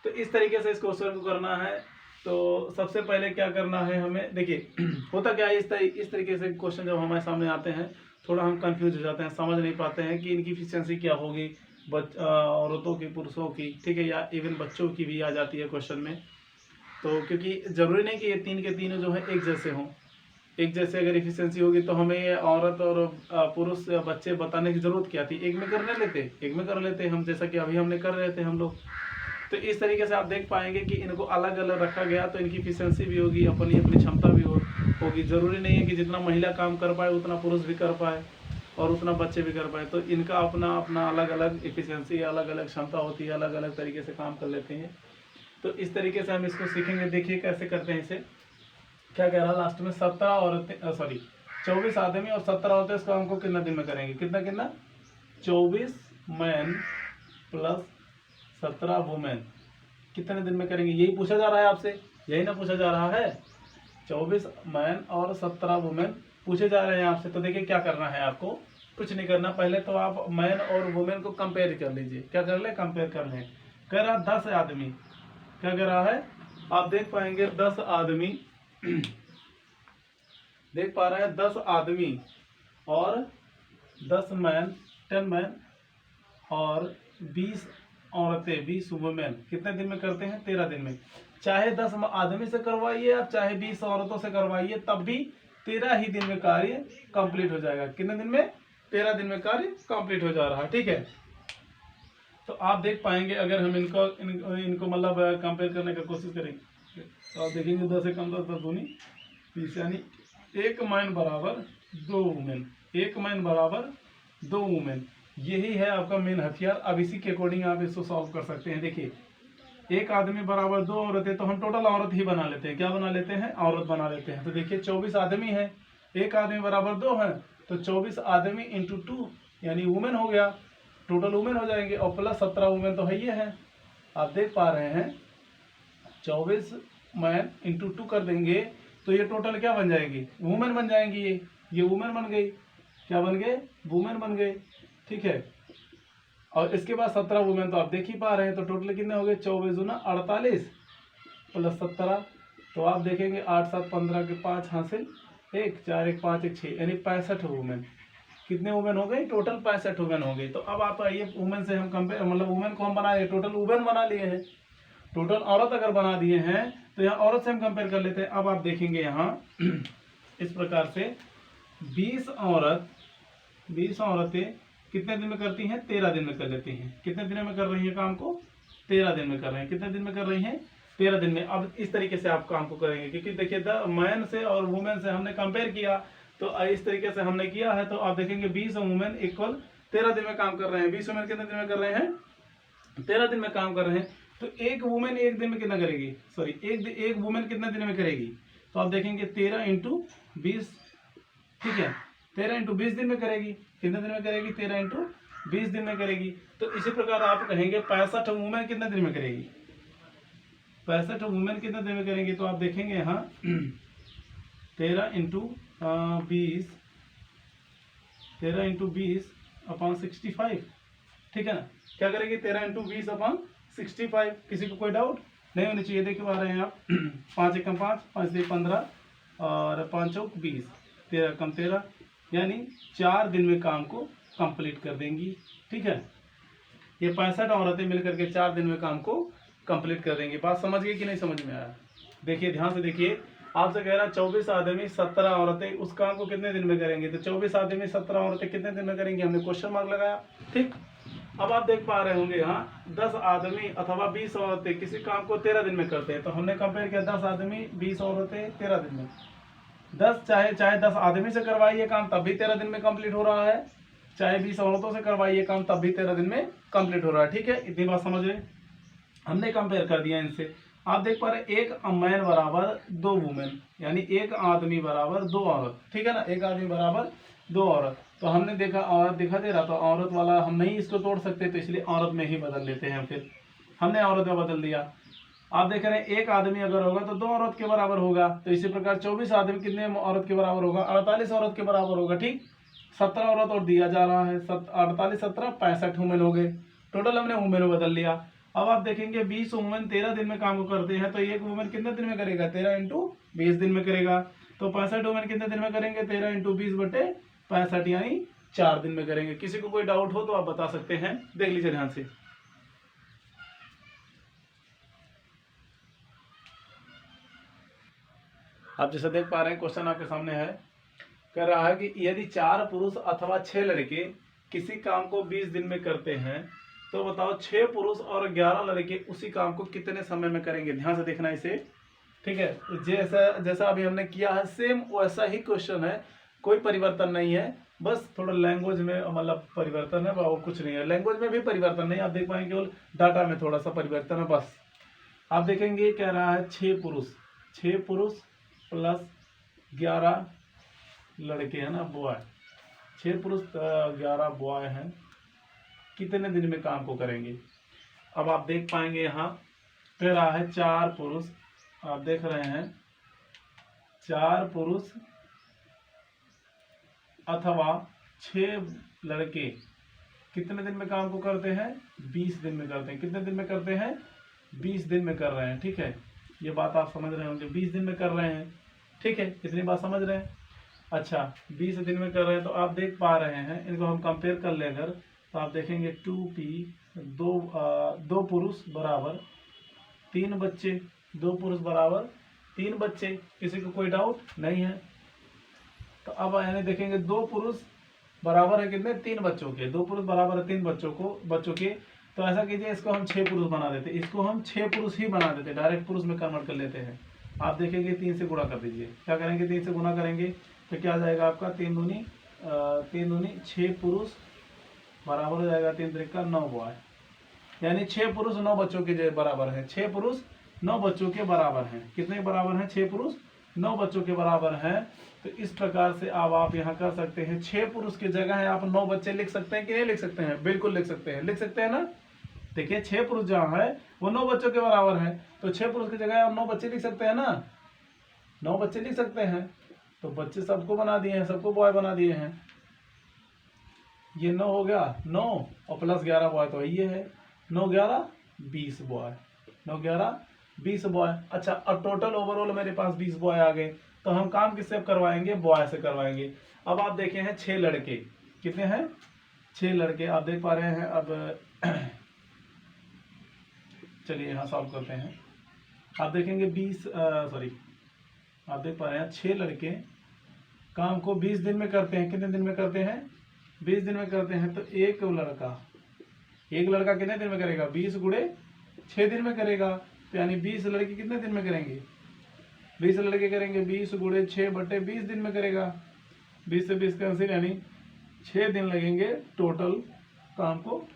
तो इस तरीके से इस क्वेश्चन को करना है। तो सबसे पहले क्या करना है हमें, देखिए होता क्या है, इस तरीके से क्वेश्चन जब हमारे सामने आते हैं थोड़ा हम कंफ्यूज हो जाते हैं, समझ नहीं पाते हैं कि इनकी एफिशिएंसी क्या होगी, औरतों की, पुरुषों की, ठीक है, या इवन बच्चों की भी आ जाती है क्वेश्चन में। तो क्योंकि जरूरी नहीं कि ये 3 के तीनों जो है एक जैसे हों, एक जैसे अगर एफिशिएंसी होगी तो हमें ये औरत और पुरुष या बच्चे बताने की जरूरत क्या थी, एक में कर लेते हम, जैसा कि अभी हमने कर रहे थे हम लोग। तो इस तरीके से आप देख पाएंगे कि इनको अलग अलग रखा गया, तो इनकी एफिशिएंसी भी होगी, अपनी अपनी क्षमता भी होगी। जरूरी नहीं है कि जितना महिला काम कर पाए उतना पुरुष भी कर पाए और उतना बच्चे भी कर पाए, तो इनका अपना अपना अलग अलग एफिशिएंसी, अलग अलग क्षमता होती है, अलग अलग तरीके से काम कर लेते हैं। तो इस तरीके से हम इसको सीखेंगे। देखिए कैसे करते हैं इसे, क्या कह रहा है लास्ट में, 24 आदमी और 17 औरतें इस काम को कितना दिन में करेंगे, कितना 24 मैन प्लस 17 वुमेन कितने दिन में करेंगे, यही पूछा जा रहा है आपसे, यही ना पूछा जा रहा है। 24 मैन और 17 वुमेन पूछे जा रहे हैं आपसे। तो देखिए क्या करना है आपको, कुछ नहीं करना, पहले तो आप मैन और वुमेन को कंपेयर कर लीजिए। क्या कर ले, कंपेयर कर लें। कह रहा 10 आदमी, क्या कह रहा है, आप देख पाएंगे 10 आदमी देख पा रहे हैं 10 आदमी और 10 मैन, 10 मैन और 20 औरतें, 20 वुमेन कितने दिन में करते हैं, 13 दिन में। चाहे 10 आदमी से करवाइए आप, चाहे 20 औरतों से करवाइए, तब भी 13 ही दिन में कार्य कंप्लीट हो जाएगा। कितने दिन में, 13 दिन में कार्य कंप्लीट हो जा रहा है, ठीक है। तो आप देख पाएंगे अगर हम इनको मतलब कंपेयर करने का कोशिश करेंगे तो आप देखेंगे 10 से कम 10 10 दूनी 20, यानी 1 मैन बराबर 2 वुमेन, 1 मैन बराबर 2 वुमेन, यही है आपका मेन हथियार। अब इसी के अकॉर्डिंग आप इसको सॉल्व कर सकते हैं। देखिए 1 आदमी बराबर 2 औरतें, तो हम टोटल औरत ही बना लेते हैं, क्या बना लेते हैं, औरत बना लेते हैं। तो देखिए 24 आदमी है, 1 आदमी बराबर 2 है, तो 24 आदमी इंटू 2 यानी वुमेन हो गया, टोटल वुमेन हो जाएंगे, और प्लस 17 वुमेन तो है ये है। आप देख पा रहे हैं 24 मैन इंटू 2 कर देंगे तो ये टोटल क्या बन जाएगी, वुमेन बन जाएंगी, ये वुमेन बन गई, क्या बन गए, वुमेन बन गए, ठीक है। और इसके बाद 17 वुमेन तो आप देख ही पा रहे हैं, तो टोटल कितने हो गए, 24 दूना 48 प्लस 17, तो आप देखेंगे 8 7 15 के 5 हासिल, 1 4 1 5 1 6 यानी 65 वुमेन। कितने वुमेन हो गई, टोटल 65 वुमेन हो गई। तो अब आप आइए वुमेन से हम कंपेयर, मतलब वुमेन को हम बनाए, टोटल वुमेन बना लिए हैं, टोटल औरत अगर बना दिए हैं तो यहाँ औरत से हम कंपेयर कर लेते हैं। अब आप देखेंगे यहाँ इस प्रकार से 20 औरतें कितने दिन में करती हैं, 13 दिन में कर लेती हैं। कितने दिन में कर रही हैं काम को, 13 दिन में कर रहे हैं। कितने दिन में कर रही हैं, 13 दिन में। अब इस तरीके से आप काम को करेंगे, क्योंकि देखिए मैन से और वुमेन से हमने कंपेयर किया, तो इस तरीके से हमने किया है। तो आप देखेंगे 20 वुमेन इक्वल 13 दिन में काम कर रहे हैं। 20 वुमेन कितने दिन में कर रहे हैं, 13 दिन में काम कर रहे हैं। तो एक वुमेन एक दिन में कितना करेगी, सॉरी एक वुमेन कितने दिन में करेगी, तो आप देखेंगे 13 इंटू 20, ठीक है, 13 इंटू 20 दिन में करेगी। कितने दिन में करेगी, 13 इंटू 20 दिन में करेगी। तो इसी प्रकार आप कहेंगे 65 वुमेन कितने दिन में करेगी, 65 वुमेन कितने दिन में करेंगी। तो आप देखेंगे यहाँ 13 इंटू 20 अपॉन 65, ठीक है ना, क्या करेगी, 13 इंटू 20 अपॉन 65। किसी को कोई डाउट नहीं होनी चाहिए। देखिए आ रहे हैं आप 5 एकम 5, 5 से 15 और 5 चौक 20, 13 कम 13, यानी 4 दिन में काम को कंप्लीट कर देंगी। ठीक है, ये 65 औरतें मिलकर के 4 दिन में काम को कंप्लीट कर देंगी। बात समझ गई कि नहीं समझ में आया? देखिए ध्यान से देखिए, आपसे कह रहा 24 आदमी 17 औरतें उस काम को कितने दिन में करेंगे, तो 24 आदमी 17 औरतें कितने दिन में करेंगे, हमने क्वेश्चन मार्क लगाया। ठीक, अब आप देख पा रहे होंगे यहाँ 10 आदमी अथवा 20 औरतें किसी काम को 13 दिन में करते हैं, तो हमने कंपेयर किया 10 आदमी 20 औरतें 13 दिन में। 10 चाहे 10 आदमी से करवाइए काम तब भी 13 दिन में कंप्लीट हो रहा है, चाहे 20 औरतों से करवाइए काम तब भी 13 दिन में कंप्लीट हो रहा है। ठीक है, इतनी बात समझ रहे, हमने कंपेयर कर दिया इनसे। आप देख पा रहे एक मैन बराबर 2 वुमेन, यानी एक आदमी बराबर 2 औरत। ठीक है ना, एक आदमी बराबर 2 औरत। तो हमने देखा औरत दिखा दे रहा, तो औरत वाला हम नहीं इसको तोड़ सकते, तो इसलिए औरत में ही बदल लेते हैं। फिर हमने औरत में बदल दिया। आप देख रहे हैं एक आदमी अगर होगा तो 2 औरत के बराबर होगा, तो इसी प्रकार 24 आदमी कितने औरत के बराबर होगा, 48 औरत के बराबर होगा। ठीक, 17 औरत और दिया जा रहा है, 48 17 65 वुमेन हो गए। टोटल हमने वुमेन में बदल लिया। अब आप देखेंगे 20 वुमेन 13 दिन में काम को करते हैं, तो एक वुमेन कितने दिन में करेगा, 13 इंटू 20 दिन में करेगा। तो 65 वुमेन कितने दिन में करेंगे, 13 इंटू 20 बटे 65, यानी 4 दिन में करेंगे। किसी को कोई डाउट हो तो आप बता सकते हैं, देख लीजिए ध्यान से। आप जैसे देख पा रहे हैं क्वेश्चन आपके सामने है, कह रहा है कि यदि 4 पुरुष अथवा 6 लड़के किसी काम को 20 दिन में करते हैं, तो बताओ 6 पुरुष और 11 लड़के उसी काम को कितने समय में करेंगे। ध्यान से देखना इसे। ठीक है, जैसा अभी हमने किया है सेम वैसा ही क्वेश्चन है, कोई परिवर्तन नहीं है, बस थोड़ा लैंग्वेज में मतलब परिवर्तन है, और कुछ नहीं है। लैंग्वेज में भी परिवर्तन नहीं, आप देख पाएंगे, केवल डाटा में थोड़ा सा परिवर्तन है बस। आप देखेंगे कह रहा है 6 पुरुष प्लस 11 लड़के हैं ना, बॉय। 6 पुरुष 11 बॉय हैं, कितने दिन में काम को करेंगे। अब आप देख पाएंगे यहाँ कह रहा है 4 पुरुष, आप देख रहे हैं 4 पुरुष अथवा 6 लड़के कितने दिन में काम को करते हैं, 20 दिन में करते हैं। कितने दिन में करते हैं, 20 दिन में कर रहे हैं। ठीक है, ये बात आप समझ रहे होंगे, 20 दिन में कर रहे हैं। ठीक है, इतनी बात समझ रहे हैं। अच्छा, 20 दिन में कर रहे हैं, तो आप देख पा रहे हैं, इनको हम कंपेयर कर ले अगर, तो आप देखेंगे 2p 2 पुरुष बराबर 3 बच्चे, 2 पुरुष बराबर 3 बच्चे। किसी को कोई डाउट नहीं है? तो अब यानी देखेंगे 2 पुरुष बराबर है कितने, 3 बच्चों के। 2 पुरुष बराबर है 3 बच्चों के। तो ऐसा कीजिए, इसको हम 6 पुरुष बना देते, इसको हम 6 पुरुष ही बना देते, डायरेक्ट पुरुष में कन्वर्ट कर लेते हैं। आप देखेंगे 3 से गुणा कर दीजिए। क्या करेंगे, 3 से गुणा करेंगे तो क्या आ जाएगा आपका, 3 दूनी 6 पुरुष बराबर हो जाएगा 3 त्रिका 9 बॉय, यानी 6 पुरुष 9 बच्चों के बराबर है। 6 पुरुष 9 बच्चों के बराबर हैं। कितने बराबर हैं, 6 पुरुष 9 बच्चों के बराबर हैं। तो इस प्रकार से अब आप यहाँ कर सकते हैं, 6 पुरुष की जगह है आप 9 बच्चे लिख सकते हैं कि नहीं लिख सकते हैं, बिल्कुल लिख सकते हैं, लिख सकते हैं ना। देखिए 6 पुरुष जहाँ है वो 9 बच्चों के बराबर है, तो 6 पुरुष की जगह आप 9 बच्चे लिख सकते हैं ना, 9 बच्चे लिख सकते हैं। तो बच्चे सबको बना दिए हैं, सबको बॉय बना दिए हैं। ये 9 हो गया, 9 और प्लस 11 बॉय, तो ये है 9 11 20 बॉय, 9 11 20 बॉय। अच्छा, अब टोटल ओवरऑल मेरे पास 20 बॉय आ गए, तो हम काम किससे करवाएंगे, बॉय से करवाएंगे। अब आप देखें हैं 6 लड़के, कितने हैं, 6 लड़के आप देख पा रहे हैं। अब चलिए यहाँ सॉल्व करते हैं। आप देखेंगे आप देख पा रहे हैं 6 लड़के काम को 20 दिन में करते हैं। कितने दिन में करते हैं, 20 दिन में करते हैं। तो एक लड़का कितने दिन में करेगा, 20 गुणे 6 दिन में करेगा, तो यानी 20 लड़के कितने दिन में करेंगे, 20 लड़के करेंगे 20 गुणे 6 बटे 20 दिन में करेगा। 20 से 20 कैंसिल, यानी 6 दिन लगेंगे टोटल काम को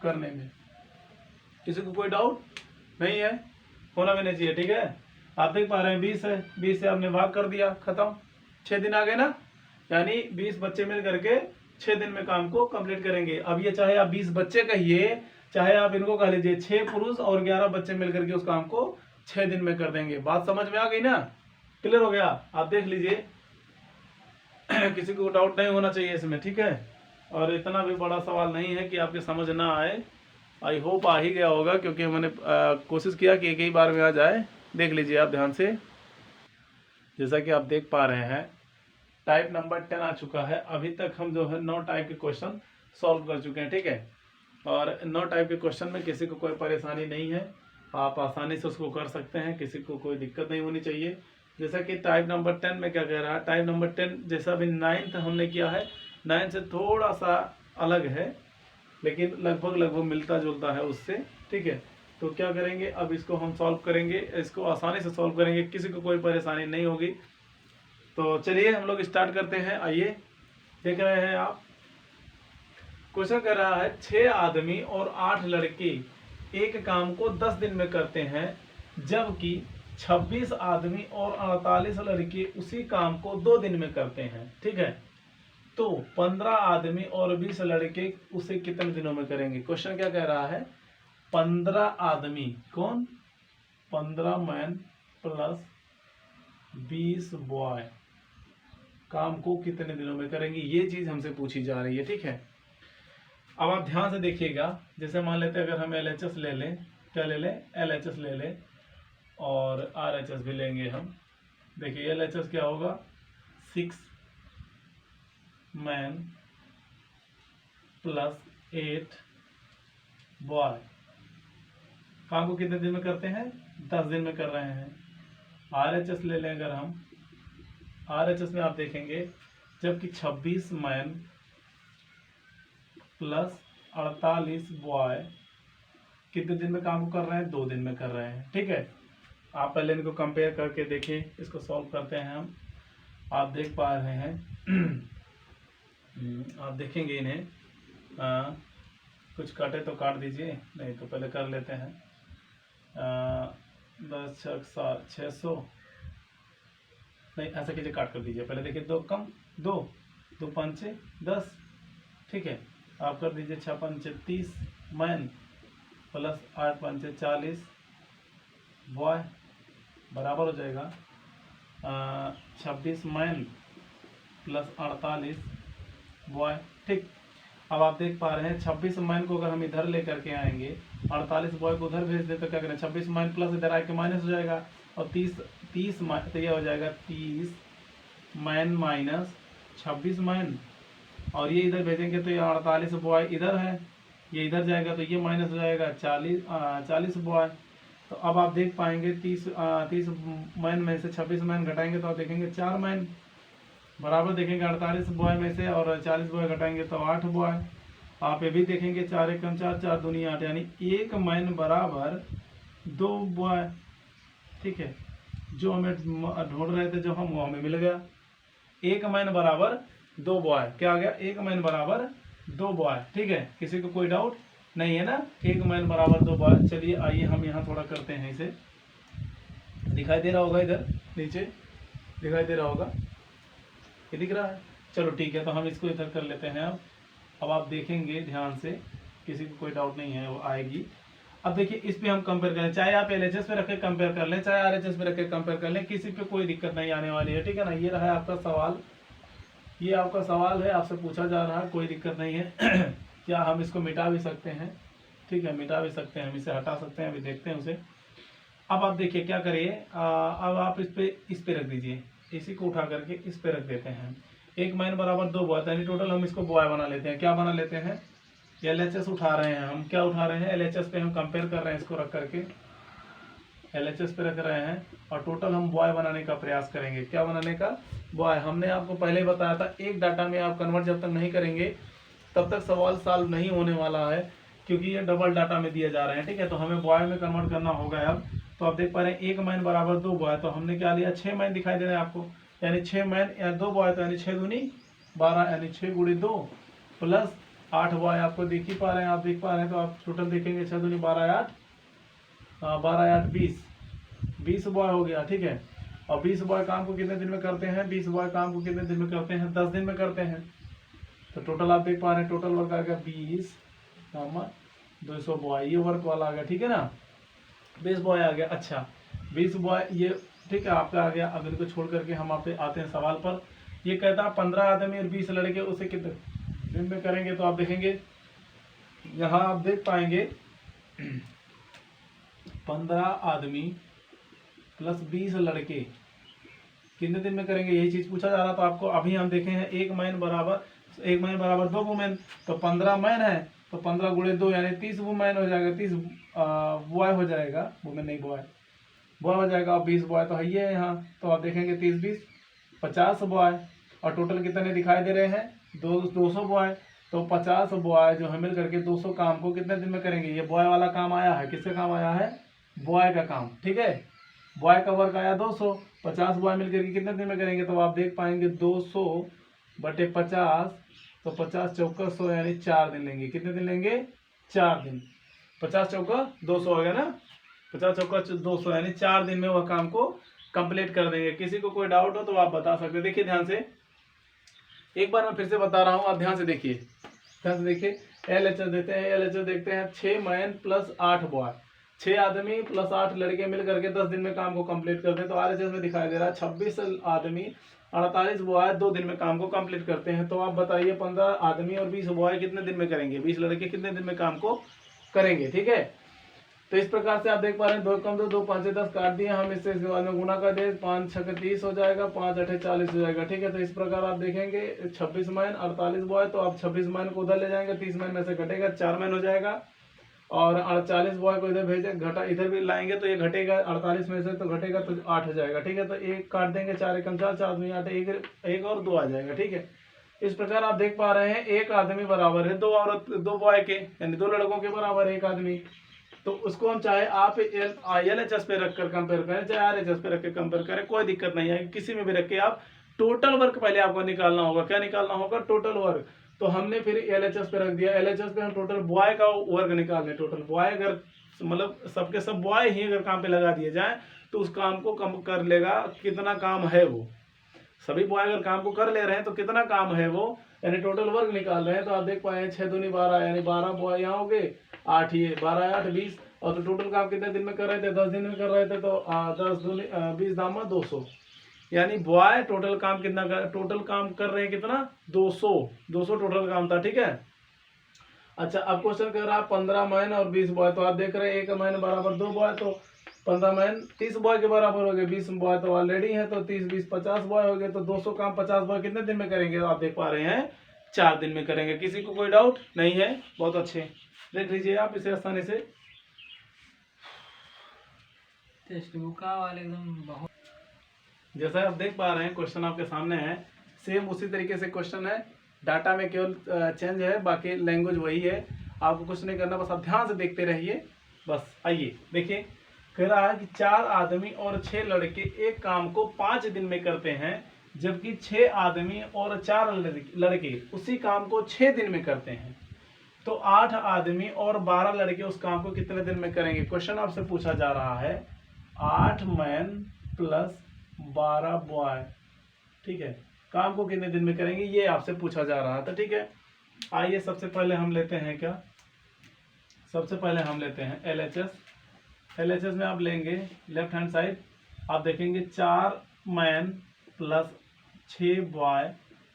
करने में। किसी को कोई डाउट नहीं है, होना भी नहीं चाहिए। ठीक है, आप देख पा रहे हैं 20 है, 20 से आपने भाग कर दिया, खत्म, 6 दिन आ गए ना, यानी 20 बच्चे मिल करके 6 दिन में काम को कंप्लीट करेंगे। अब ये चाहे आप 20 बच्चे कहिए, चाहे आप इनको कह लीजिए, 6 पुरुष और 11 बच्चे मिल करके उस काम को 6 दिन में कर देंगे। बात समझ में आ गई ना, क्लियर हो गया। आप देख लीजिए किसी को डाउट नहीं होना चाहिए इसमें। ठीक है, और इतना भी बड़ा सवाल नहीं है कि आपके समझ ना आए, आई होप आ ही गया होगा, क्योंकि मैंने कोशिश किया कि एक ही बार में आ जाए। देख लीजिए आप ध्यान से, जैसा कि आप देख पा रहे हैं टाइप नंबर 10 आ चुका है। अभी तक हम जो है 9 टाइप के क्वेश्चन सॉल्व कर चुके हैं, ठीक है। और 9 टाइप के क्वेश्चन में किसी को कोई परेशानी नहीं है, आप आसानी से उसको कर सकते हैं, किसी को कोई दिक्कत नहीं होनी चाहिए। जैसा कि टाइप नंबर 10 में क्या कह रहा है, टाइप नंबर 10 जैसा अभी 9th हमने किया है, 9 से थोड़ा सा अलग है, लेकिन लगभग मिलता जुलता है उससे, ठीक है। तो क्या करेंगे, अब इसको हम सॉल्व करेंगे, इसको आसानी से सॉल्व करेंगे, किसी को कोई परेशानी नहीं होगी। तो चलिए हम लोग स्टार्ट करते हैं। आइए, देख रहे हैं आप, क्वेश्चन कर रहा है 6 आदमी और 8 लड़के एक काम को 10 दिन में करते हैं, जबकि 26 आदमी और 48 लड़के उसी काम को 2 दिन में करते हैं, ठीक है। तो 15 आदमी और 20 लड़के उसे कितने दिनों में करेंगे। क्वेश्चन क्या कह रहा है, 15 आदमी, कौन, 15 मैन प्लस 20 बॉय काम को कितने दिनों में करेंगे, ये चीज हमसे पूछी जा रही है, ठीक है। अब आप ध्यान से देखिएगा, जैसे मान लेते हैं अगर हम LHS ले लें, क्या ले लें, LHS ले लें, और RHS भी लेंगे हम। देखिए LHS क्या होगा, 6 मैन प्लस 8 बॉय काम को कितने दिन में करते हैं, 10 दिन में कर रहे हैं। RHS ले लें अगर हम, RHS में आप देखेंगे जबकि 26 मैन प्लस 48 बॉय कितने दिन में काम को कर रहे हैं, 2 दिन में कर रहे हैं, ठीक है। आप पहले इनको कंपेयर करके देखिए, इसको सॉल्व करते हैं हम। आप देख पा रहे हैं आप देखेंगे इन्हें, कुछ काटे तो काट दीजिए, नहीं तो पहले कर लेते हैं। 10 6 600, नहीं ऐसा कीजिए, काट कर दीजिए पहले। देखिए 2 कम 2 2 5 10, ठीक है। आप कर दीजिए 6 5 30 मैन प्लस 8 5 40 बॉय बराबर हो जाएगा 26 मैन प्लस 48 बॉय, ठीक। अब आप देख पा रहे हैं 26 मैन को अगर हम इधर लेकर के आएंगे, 48 बॉय को उधर भेज दे तो क्या करें, 26 मैन प्लस इधर आके माइनस हो जाएगा, और 30 मैन, तो यह हो जाएगा 30 मैन माइनस 26 मैन, और ये इधर भेजेंगे तो ये 48 बॉय इधर है, ये इधर जाएगा तो ये माइनस हो जाएगा 40 बॉय। तो अब आप देख पाएंगे 30 मैन में से 26 मैन घटाएंगे तो आप देखेंगे 4 मैन बराबर, देखेंगे 48 बॉय में से और 40 बॉय घटाएंगे तो 8 बॉय। आप ये भी देखेंगे 4 एकम 4 4 दूनी 8, यानी 1 मैन बराबर 2 बॉय, ठीक है। जो हमें ढूंढ रहे थे, जो हम, वो हमें मिल गया। 1 मैन बराबर 2 बॉय, क्या आ गया, 1 मैन बराबर 2 बॉय, ठीक है। किसी को कोई डाउट नहीं है ना, 1 मैन बराबर 2 बॉय। चलिए आइए हम यहाँ थोड़ा करते हैं, इसे दिखाई दे रहा होगा, इधर नीचे दिखाई दे रहा होगा, ये दिख रहा है, चलो ठीक है। तो हम इसको इधर कर लेते हैं। अब आप देखेंगे ध्यान से, किसी को कोई डाउट नहीं है, वो आएगी। अब देखिए इस पे हम कंपेयर करें, चाहे आप LHS पे रख के कंपेयर कर लें, चाहे RHS पे रख के कंपेयर कर लें, किसी पे कोई दिक्कत नहीं आने वाली है, ठीक है ना। ये रहा है आपका सवाल, ये आपका सवाल है, आपसे पूछा जा रहा है, कोई दिक्कत नहीं है। क्या हम इसको मिटा भी सकते हैं, ठीक है, मिटा भी सकते हैं, हम इसे हटा सकते हैं, अभी देखते हैं उसे। अब आप देखिए क्या करिए, अब आप इस पे रख दीजिए, इसी को उठा करके इस पे रख देते हैं। 1 मैन बराबर 2 बॉय, यानी टोटल हम इसको बॉय बना लेते हैं। क्या बना लेते हैं, LHS उठा रहे हैं हम, क्या उठा रहे हैं, LHS पे हम कंपेयर कर रहे हैं, इसको रख करके LHS पे रख रहे हैं, और टोटल हम बॉय बनाने का प्रयास करेंगे। क्या बनाने का, बॉय। हमने आपको पहले बताया था, एक डाटा में आप कन्वर्ट जब तक नहीं करेंगे तब तक सवाल सॉल्व नहीं होने वाला है, क्योंकि ये डबल डाटा में दिए जा रहे हैं, ठीक है। तो हमें बॉय में कन्वर्ट करना होगा अब। तो आप देख पा रहे हैं 1 मैन बराबर 2 बॉय, तो हमने क्या लिया, 6 मैन दिखाई दे रहे हैं आपको, यानी 6 मैन या 2 बॉय, तो यानी 6 दूनी 12, यानी 6 गुणी 2 प्लस 8 बॉय आपको देख ही पा रहे हैं, आप देख पा रहे हैं। तो आप टोटल देखेंगे 6 दूनी 12 8, 12 8 20 बॉय हो गया, ठीक है। और 20 बॉय काम को कितने दिन में करते हैं, 20 बॉय काम को कितने दिन में करते हैं, 10 दिन में करते हैं। तो टोटल आप देख पा रहे हैं, टोटल वर्क आ गया 20 200 बॉय, ये वर्क वाला आ गया, ठीक है ना, 20 बॉय आ गया। अच्छा 20 बॉय ये, ठीक है, आपका आ गया। अब इनको छोड़ करके हम आप आते हैं सवाल पर। ये कहता है 15 आदमी और 20 लड़के उसे कितने दिन में करेंगे। तो आप देखेंगे यहाँ आप देख पाएंगे 15 आदमी प्लस 20 लड़के कितने दिन में करेंगे, यही चीज पूछा जा रहा। तो आपको अभी हम देखे हैं एक मैन बराबर 2 वुमेन, तो 15 मैन है तो 15 गुणे 2 यानी 30 वुमेन हो जाएगा, 30 बॉय हो जाएगा, वुमेन नहीं बॉय हो जाएगा, और 20 बॉय तो है ही है यहाँ। तो आप देखेंगे 30 20 50 बॉय, और टोटल कितने दिखाई दे रहे हैं, 200 बॉय। तो 50 बॉय जो है मिल करके 200 काम को कितने दिन में करेंगे। ये बॉय वाला काम आया है, किसका काम आया है, बॉय का काम, ठीक है। बॉय का वर्क आया 200, 50 बॉय मिलकर के कितने दिन में करेंगे। तो आप देख पाएंगे 200 बटे 50, तो 50 चौका 100 यानी 4 दिन लेंगे। कितने दिन लेंगे, 4 दिन। 50 चौका 200 हो गया ना, 50 चौका 200 यानी 4 दिन में वह काम को कंप्लीट कर देंगे। किसी को कोई डाउट हो तो आप बता सकते हैं। देखिए ध्यान से, एक बार मैं फिर से बता रहा हूँ, आप ध्यान से देखिए, LHS देते हैं, LHS देखते हैं 6 मैन प्लस 8 बॉय, 6 आदमी प्लस 8 लड़के मिल करके 10 दिन में काम को कंप्लीट करते हैं। तो RHS में दिखाई दे रहा है 26 आदमी 48 बॉय 2 दिन में काम को कंप्लीट करते हैं। तो आप बताइए 15 आदमी और 20 बॉय कितने दिन में करेंगे, 20 लड़के कितने दिन में काम को करेंगे, ठीक है। तो इस प्रकार से आप देख पा रहे हैं 2 कम 2 5 10 काट दिए हम, इससे बाद में गुना कर दे, 5 6 30 हो जाएगा, 5 8 40 हो जाएगा, ठीक है। तो इस प्रकार आप देखेंगे 26 मैन 48 बॉय, तो आप 26 मैन को उधर ले जाएंगे, 30 मैन में से घटेगा 4 मैन हो जाएगा, और 48 बॉय को इधर भेजे घटा इधर भी लाएंगे तो ये घटेगा 48 में से, तो घटेगा तो 8 हो जाएगा, ठीक है। तो एक काट देंगे, 4 एकम 4 4 दूनी 8, एक और 2 आ जाएगा, ठीक है। इस प्रकार आप देख पा रहे हैं एक आदमी बराबर है 2 औरत 2 बॉय के, यानी 2 लड़कों के बराबर है एक आदमी। तो उसको हम चाहे आप LHS पे रखकर कंपेयर करें, चाहे RHS पे रख के कंपेयर करें, कोई दिक्कत नहीं है। किसी में भी रख के आप टोटल वर्क पहले आपको निकालना होगा। क्या निकालना होगा, टोटल वर्क। तो हमने फिर LHS पे रख दिया, LHS पे हम टोटल बॉय का वर्क निकाल रहे हैं। टोटल बॉय अगर मतलब सबके सब बॉय ही अगर काम पे लगा दिए जाए तो उस काम को कम कर लेगा, कितना काम है वो, सभी बॉय अगर काम को कर ले रहे हैं तो कितना काम है वो, यानी टोटल वर्क निकाल रहे हैं। तो आप देख पाए 6 दूनी 12 यानी 12 बॉय यहाँ हो गए, 8 ये 12 8 20, और तो टोटल काम कितने दिन में कर रहे थे, 10 दिन में कर रहे थे। तो 10 दूनी 20 दामा 200, यानी बॉय टोटल काम कितना टोटल काम कर रहे हैं कितना, 200 टोटल काम था, ठीक है। अच्छा अब क्वेश्चन कर रहा है 15 मैन और 20 बॉय, तो आप देख रहे हैं एक मैन बराबर 2 बॉय, तो 15 मैन 30 बॉय के बराबर हो गए, 20 बॉय तो ऑलरेडी है, तो 30 20 50 बॉय हो गए, तो 200 काम 50 बॉय कितने दिन में करेंगे, आप देख पा रहे हैं 4 दिन में करेंगे। किसी को कोई डाउट नहीं है, बहुत अच्छे, देख लीजिए आप इसे आसानी से। टेक्स्ट बुक वाले एकदम बहुत, जैसा आप देख पा रहे हैं क्वेश्चन आपके सामने है, सेम उसी तरीके से क्वेश्चन है, डाटा में केवल चेंज है, बाकी लैंग्वेज वही है। आपको कुछ नहीं करना, बस आप ध्यान से देखते रहिए। बस आइए देखिए, कह रहा है कि 4 आदमी और 6 लड़के एक काम को 5 दिन में करते हैं, जबकि 6 आदमी और 4 लड़के उसी काम को 6 दिन में करते हैं। तो 8 आदमी और 12 लड़के उस काम को कितने दिन में करेंगे। क्वेश्चन आपसे पूछा जा रहा है 8 मैन प्लस 12 बॉय, ठीक है, काम को कितने दिन में करेंगे, ये आपसे पूछा जा रहा था, ठीक है। आइए सबसे पहले हम लेते हैं क्या, सबसे पहले हम लेते हैं LHS में आप लेंगे लेफ्ट हैंड साइड, आप देखेंगे 4 मैन प्लस 6 बॉय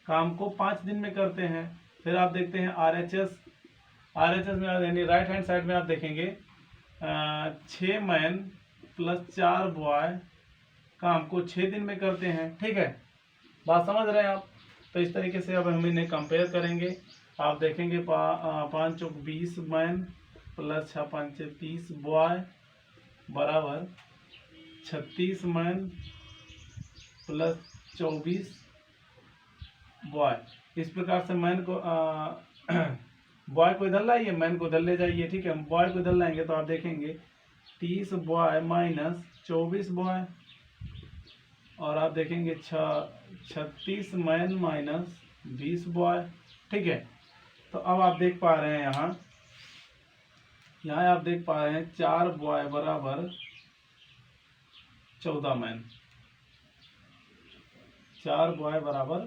काम को 5 दिन में करते हैं। फिर आप देखते हैं RHS में यानी राइट हैंड साइड में आप देखेंगे 6 मैन प्लस 4 बॉय काम को 6 दिन में करते हैं, ठीक है, बात समझ रहे हैं आप। तो इस तरीके से अब हम इन्हें कंपेयर करेंगे। आप देखेंगे 5 चौक 20 मैन प्लस 6 5 30 बॉय बराबर 36 मैन प्लस 24 बॉय। इस प्रकार से मैन को बॉय को इधर लाइए, मैन को इधर ले जाइए, ठीक है। बॉय को इधर लाएंगे तो आप देखेंगे 30 बॉय माइनस 24 बॉय, और आप देखेंगे 36 मैन माइनस 20 बॉय, ठीक है। तो अब आप देख पा रहे हैं यहाँ आप देख पा रहे हैं 4 बॉय बराबर 14 मैन, 4 बॉय बराबर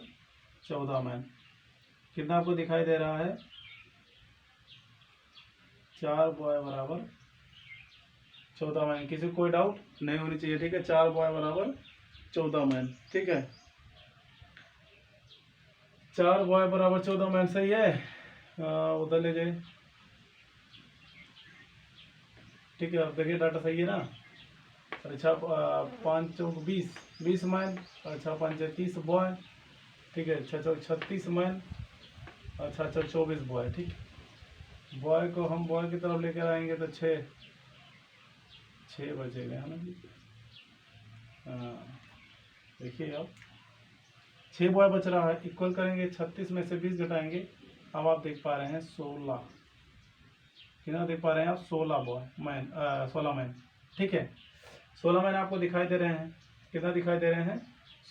14 मैन, कितना आपको दिखाई दे रहा है, 4 बॉय बराबर 14 मैन। किसी को कोई डाउट नहीं होनी चाहिए, ठीक है। 4 बॉय बराबर 14 मैन, ठीक है, 4 बॉय बराबर 14 मैन, सही है। उधर ले जाए, ठीक है, अब देखिए डाटा सही है ना। अच्छा 5 चौक 20 मैन, अच्छा 5 30 बॉय, ठीक है, 6 चौक 36 मैन, अच्छा 24 बॉय। ठीक, बॉय को हम बॉय की तरफ लेकर आएंगे तो 6 बचेगा, है ना जी। हाँ, देखिए अब 6 बॉय बच रहा है, इक्वल करेंगे 36 में से 20 घटाएंगे। अब आप देख पा रहे हैं 16, कितना देख पा रहे हैं आप, 16 बॉय मैन, 16 मैन। ठीक है, 16 मैन आपको दिखाई दे रहे हैं, कितना दिखाई दे रहे हैं,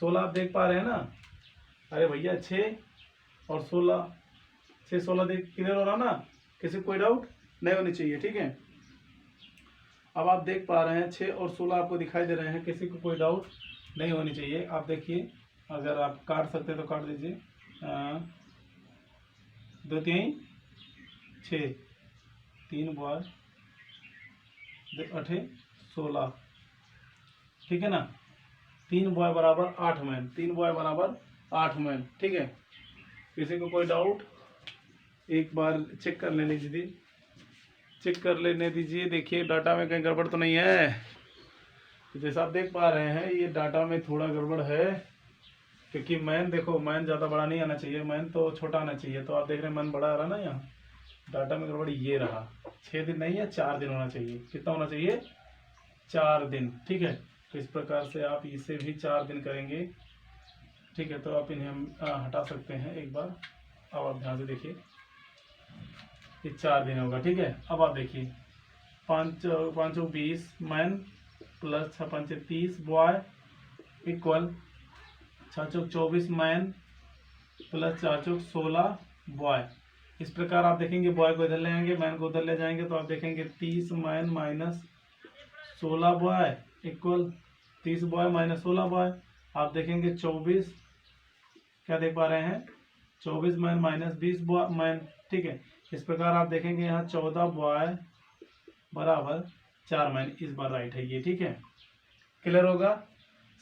16 आप देख पा रहे हैं ना। अरे भैया 6 और 16, 6 16 देख, क्लियर हो रहा ना, किसी को कोई डाउट नहीं होनी चाहिए। ठीक है, अब आप देख पा रहे हैं 6 और 16 आपको दिखाई दे रहे हैं, किसी को कोई डाउट नहीं होनी चाहिए। आप देखिए, अगर आप काट सकते हैं तो काट दीजिए, 2 3 6, 3 बॉय 8 16, ठीक है ना। 3 बॉय बराबर 8 मैन, 3 बॉय बराबर 8 मैन। ठीक है, किसी को कोई डाउट, एक बार चेक कर लेने दीजिए, चेक कर लेने दीजिए। देखिए डाटा में कहीं गड़बड़ तो नहीं है। जैसा आप देख पा रहे हैं ये डाटा में थोड़ा गड़बड़ है, क्योंकि मैन देखो, मैन ज़्यादा बड़ा नहीं आना चाहिए, मैन तो छोटा आना चाहिए। तो आप देख रहे हैं मैन बड़ा आ रहा ना, यहाँ डाटा में गड़बड़ ये रहा। 6 दिन नहीं है, 4 दिन होना चाहिए। कितना होना चाहिए, 4 दिन। ठीक है, तो इस प्रकार से आप इसे भी 4 दिन करेंगे। ठीक है, तो आप इन्हें हम हटा सकते हैं एक बार। अब आप ध्यान से देखिए, ये 4 दिन होगा। ठीक है, अब आप देखिए 5 5 20 मैन प्लस 6 5 30 बॉय इक्वल 6 चौक 24 मैन प्लस 4 चौक 16 बॉय। इस प्रकार आप देखेंगे, बॉय को इधर ले आएंगे, मैन को उधर ले जाएंगे, तो आप देखेंगे 30 man minus 16 boy equal 30 boy minus 16 boy. आप देखेंगे 24, क्या देख पा रहे हैं, 24 मैन माइनस 20 बॉय मैन। ठीक है, इस प्रकार आप देखेंगे यहाँ 14 बॉय बराबर 4 मैन। इस बार राइट है ये। ठीक है, क्लियर होगा,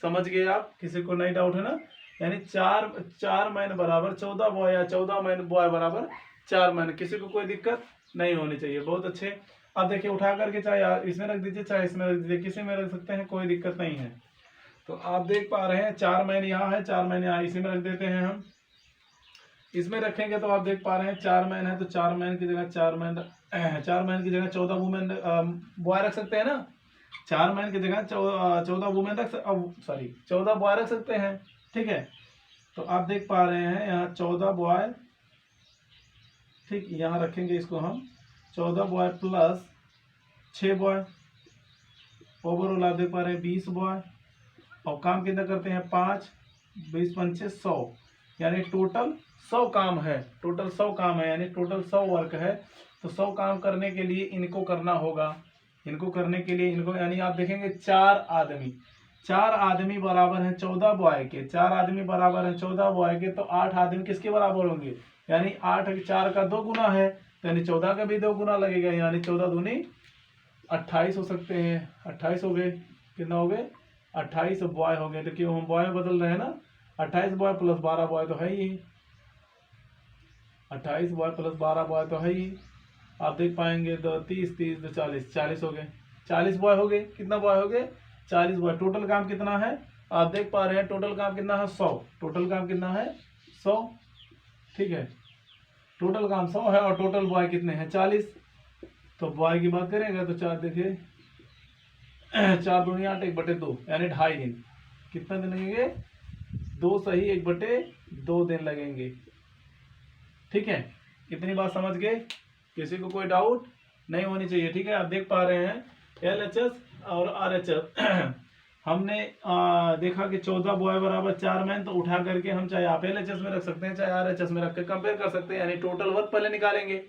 समझ गए आप, किसी को नहीं डाउट है ना। यानी 4 मैन बराबर 14 बॉय या 14 मैन बॉय बराबर 4 मैन, किसी को कोई दिक्कत नहीं होनी चाहिए। बहुत अच्छे। अब देखिए उठा करके चाहे इसमें रख दीजिए, चाहे इसमें रख दीजिए, किसी में रख सकते हैं, कोई दिक्कत नहीं है। तो आप देख पा रहे हैं 4 मैन यहाँ है, 4 मैन यहाँ, इसी में रख देते हैं हम। इसमें रखेंगे तो आप देख पा रहे हैं 4 मैन है, तो 4 मैन की जगह 4 मैन की जगह 14 वुमेन बॉय रख सकते हैं ना। 4 मैन की जगह 14 वुमेन रख 14 बॉय रख सकते हैं। ठीक है, तो आप देख पा रहे हैं यहाँ 14 बॉय, ठीक, यहाँ रखेंगे इसको हम 14 बॉय प्लस 6 बॉय, ओवरऑल आप देख पा रहे हैं 20 बॉय। और काम कितना करते हैं, 5 20 5 100, यानी टोटल 100 काम है, टोटल 100 काम है, यानी टोटल 100 वर्क है। तो 100 काम करने के लिए इनको करना होगा, इनको करने के लिए इनको, यानी आप देखेंगे 4 आदमी बराबर हैं 14 बॉय के, 4 आदमी बराबर हैं 14 बॉय के, तो 8 आदमी किसके बराबर होंगे, यानी 8 4 का 2 गुना है, यानी 14 का भी 2 गुना लगेगा, यानी 14 दूनी 28 हो सकते हैं। 28 हो गए, कितना हो गए, 28 बॉय हो गए। तो क्यों हम बॉय बदल रहे हैं ना, 28 बॉय प्लस 12 बॉय तो है ही, 28 बॉय प्लस 12 बॉय तो है ही। आप देख पाएंगे तो 30 30 तो 40 हो गए, 40 बॉय हो गए। कितना बॉय हो गए, 40 बॉय। टोटल काम कितना है, आप देख पा रहे हैं टोटल काम कितना है, 100। टोटल काम कितना है, 100। ठीक है, टोटल काम 100 है और टोटल बॉय कितने हैं, 40। तो बॉय की बात करेंगे तो 4 देखिए 4 दूनी 8, 1/2, यानी 2.5 दिन। कितना दिन लगेंगे, 2 सही 1/2 दिन लगेंगे। ठीक है, कितनी बात समझ गए, किसी को कोई डाउट नहीं होनी चाहिए। ठीक है, आप देख पा रहे हैं LHS और RHS हमने देखा कि 14 बॉय बराबर 4 मैन, तो उठा करके हम चाहे आप LHS में रख सकते हैं, चाहे RHS में रख के कंपेयर कर सकते हैं, यानी टोटल वर्क पहले निकालेंगे।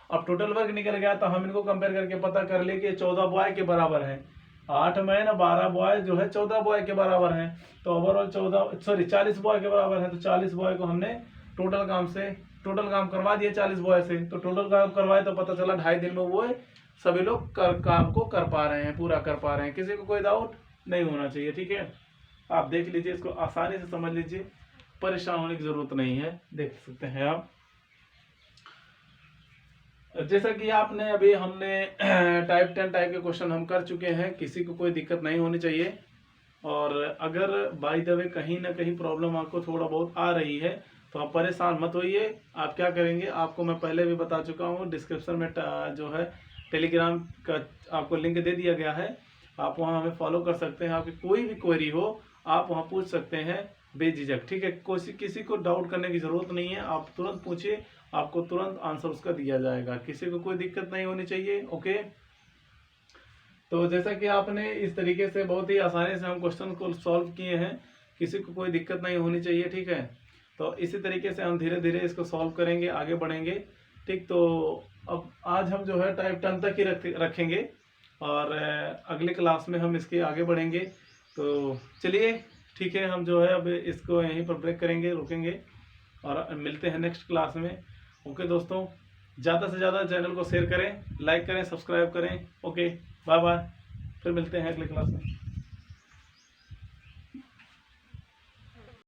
अब टोटल वर्क निकल गया तो हम इनको कंपेयर करके पता कर ले कि 14 बॉय के बराबर है, 8 मैन 12 बॉय जो है 14 बॉय के बराबर हैं, तो ओवरऑल 40 बॉय के बराबर है। तो 40 बॉय को हमने टोटल काम करवा दिए 40 बॉय से। तो टोटल काम करवाए तो पता चला 2.5 दिन में वो सभी लोग काम को कर पा रहे हैं, पूरा कर पा रहे हैं। किसी को कोई डाउट नहीं होना चाहिए। ठीक है, आप देख लीजिए, इसको आसानी से समझ लीजिए, परेशान होने की जरूरत नहीं है, देख सकते हैं आप। जैसा कि आपने अभी हमने टाइप 10 टाइप के क्वेश्चन हम कर चुके हैं, किसी को कोई दिक्कत नहीं होनी चाहिए। और अगर बाय द वे कहीं ना कहीं प्रॉब्लम आपको थोड़ा बहुत आ रही है तो आप परेशान मत होइए। आप क्या करेंगे, आपको मैं पहले भी बता चुका हूँ, डिस्क्रिप्शन में जो है टेलीग्राम का आपको लिंक दे दिया गया है, आप वहाँ हमें फॉलो कर सकते हैं। आपकी कोई भी क्वेरी हो आप वहाँ पूछ सकते हैं बेझिझक, ठीक है। किसी को डाउट करने की ज़रूरत नहीं है, आप तुरंत पूछिए, आपको तुरंत आंसर उसका दिया जाएगा, किसी को कोई दिक्कत नहीं होनी चाहिए। ओके, तो जैसा कि आपने इस तरीके से बहुत ही आसानी से हम क्वेश्चन को सॉल्व किए हैं, किसी को कोई दिक्कत नहीं होनी चाहिए, ठीक है। तो इसी तरीके से हम धीरे धीरे इसको सॉल्व करेंगे, आगे बढ़ेंगे, ठीक। तो अब आज हम जो है टाइप 10 तक ही रखेंगे और अगले क्लास में हम इसके आगे बढ़ेंगे। तो चलिए ठीक है, हम जो है अब इसको यहीं पर ब्रेक करेंगे, रुकेंगे और मिलते हैं नेक्स्ट क्लास में। ओके दोस्तों, ज़्यादा से ज़्यादा चैनल को शेयर करें, लाइक करें, सब्सक्राइब करें। ओके, बाय बाय, फिर मिलते हैं अगले क्लास में।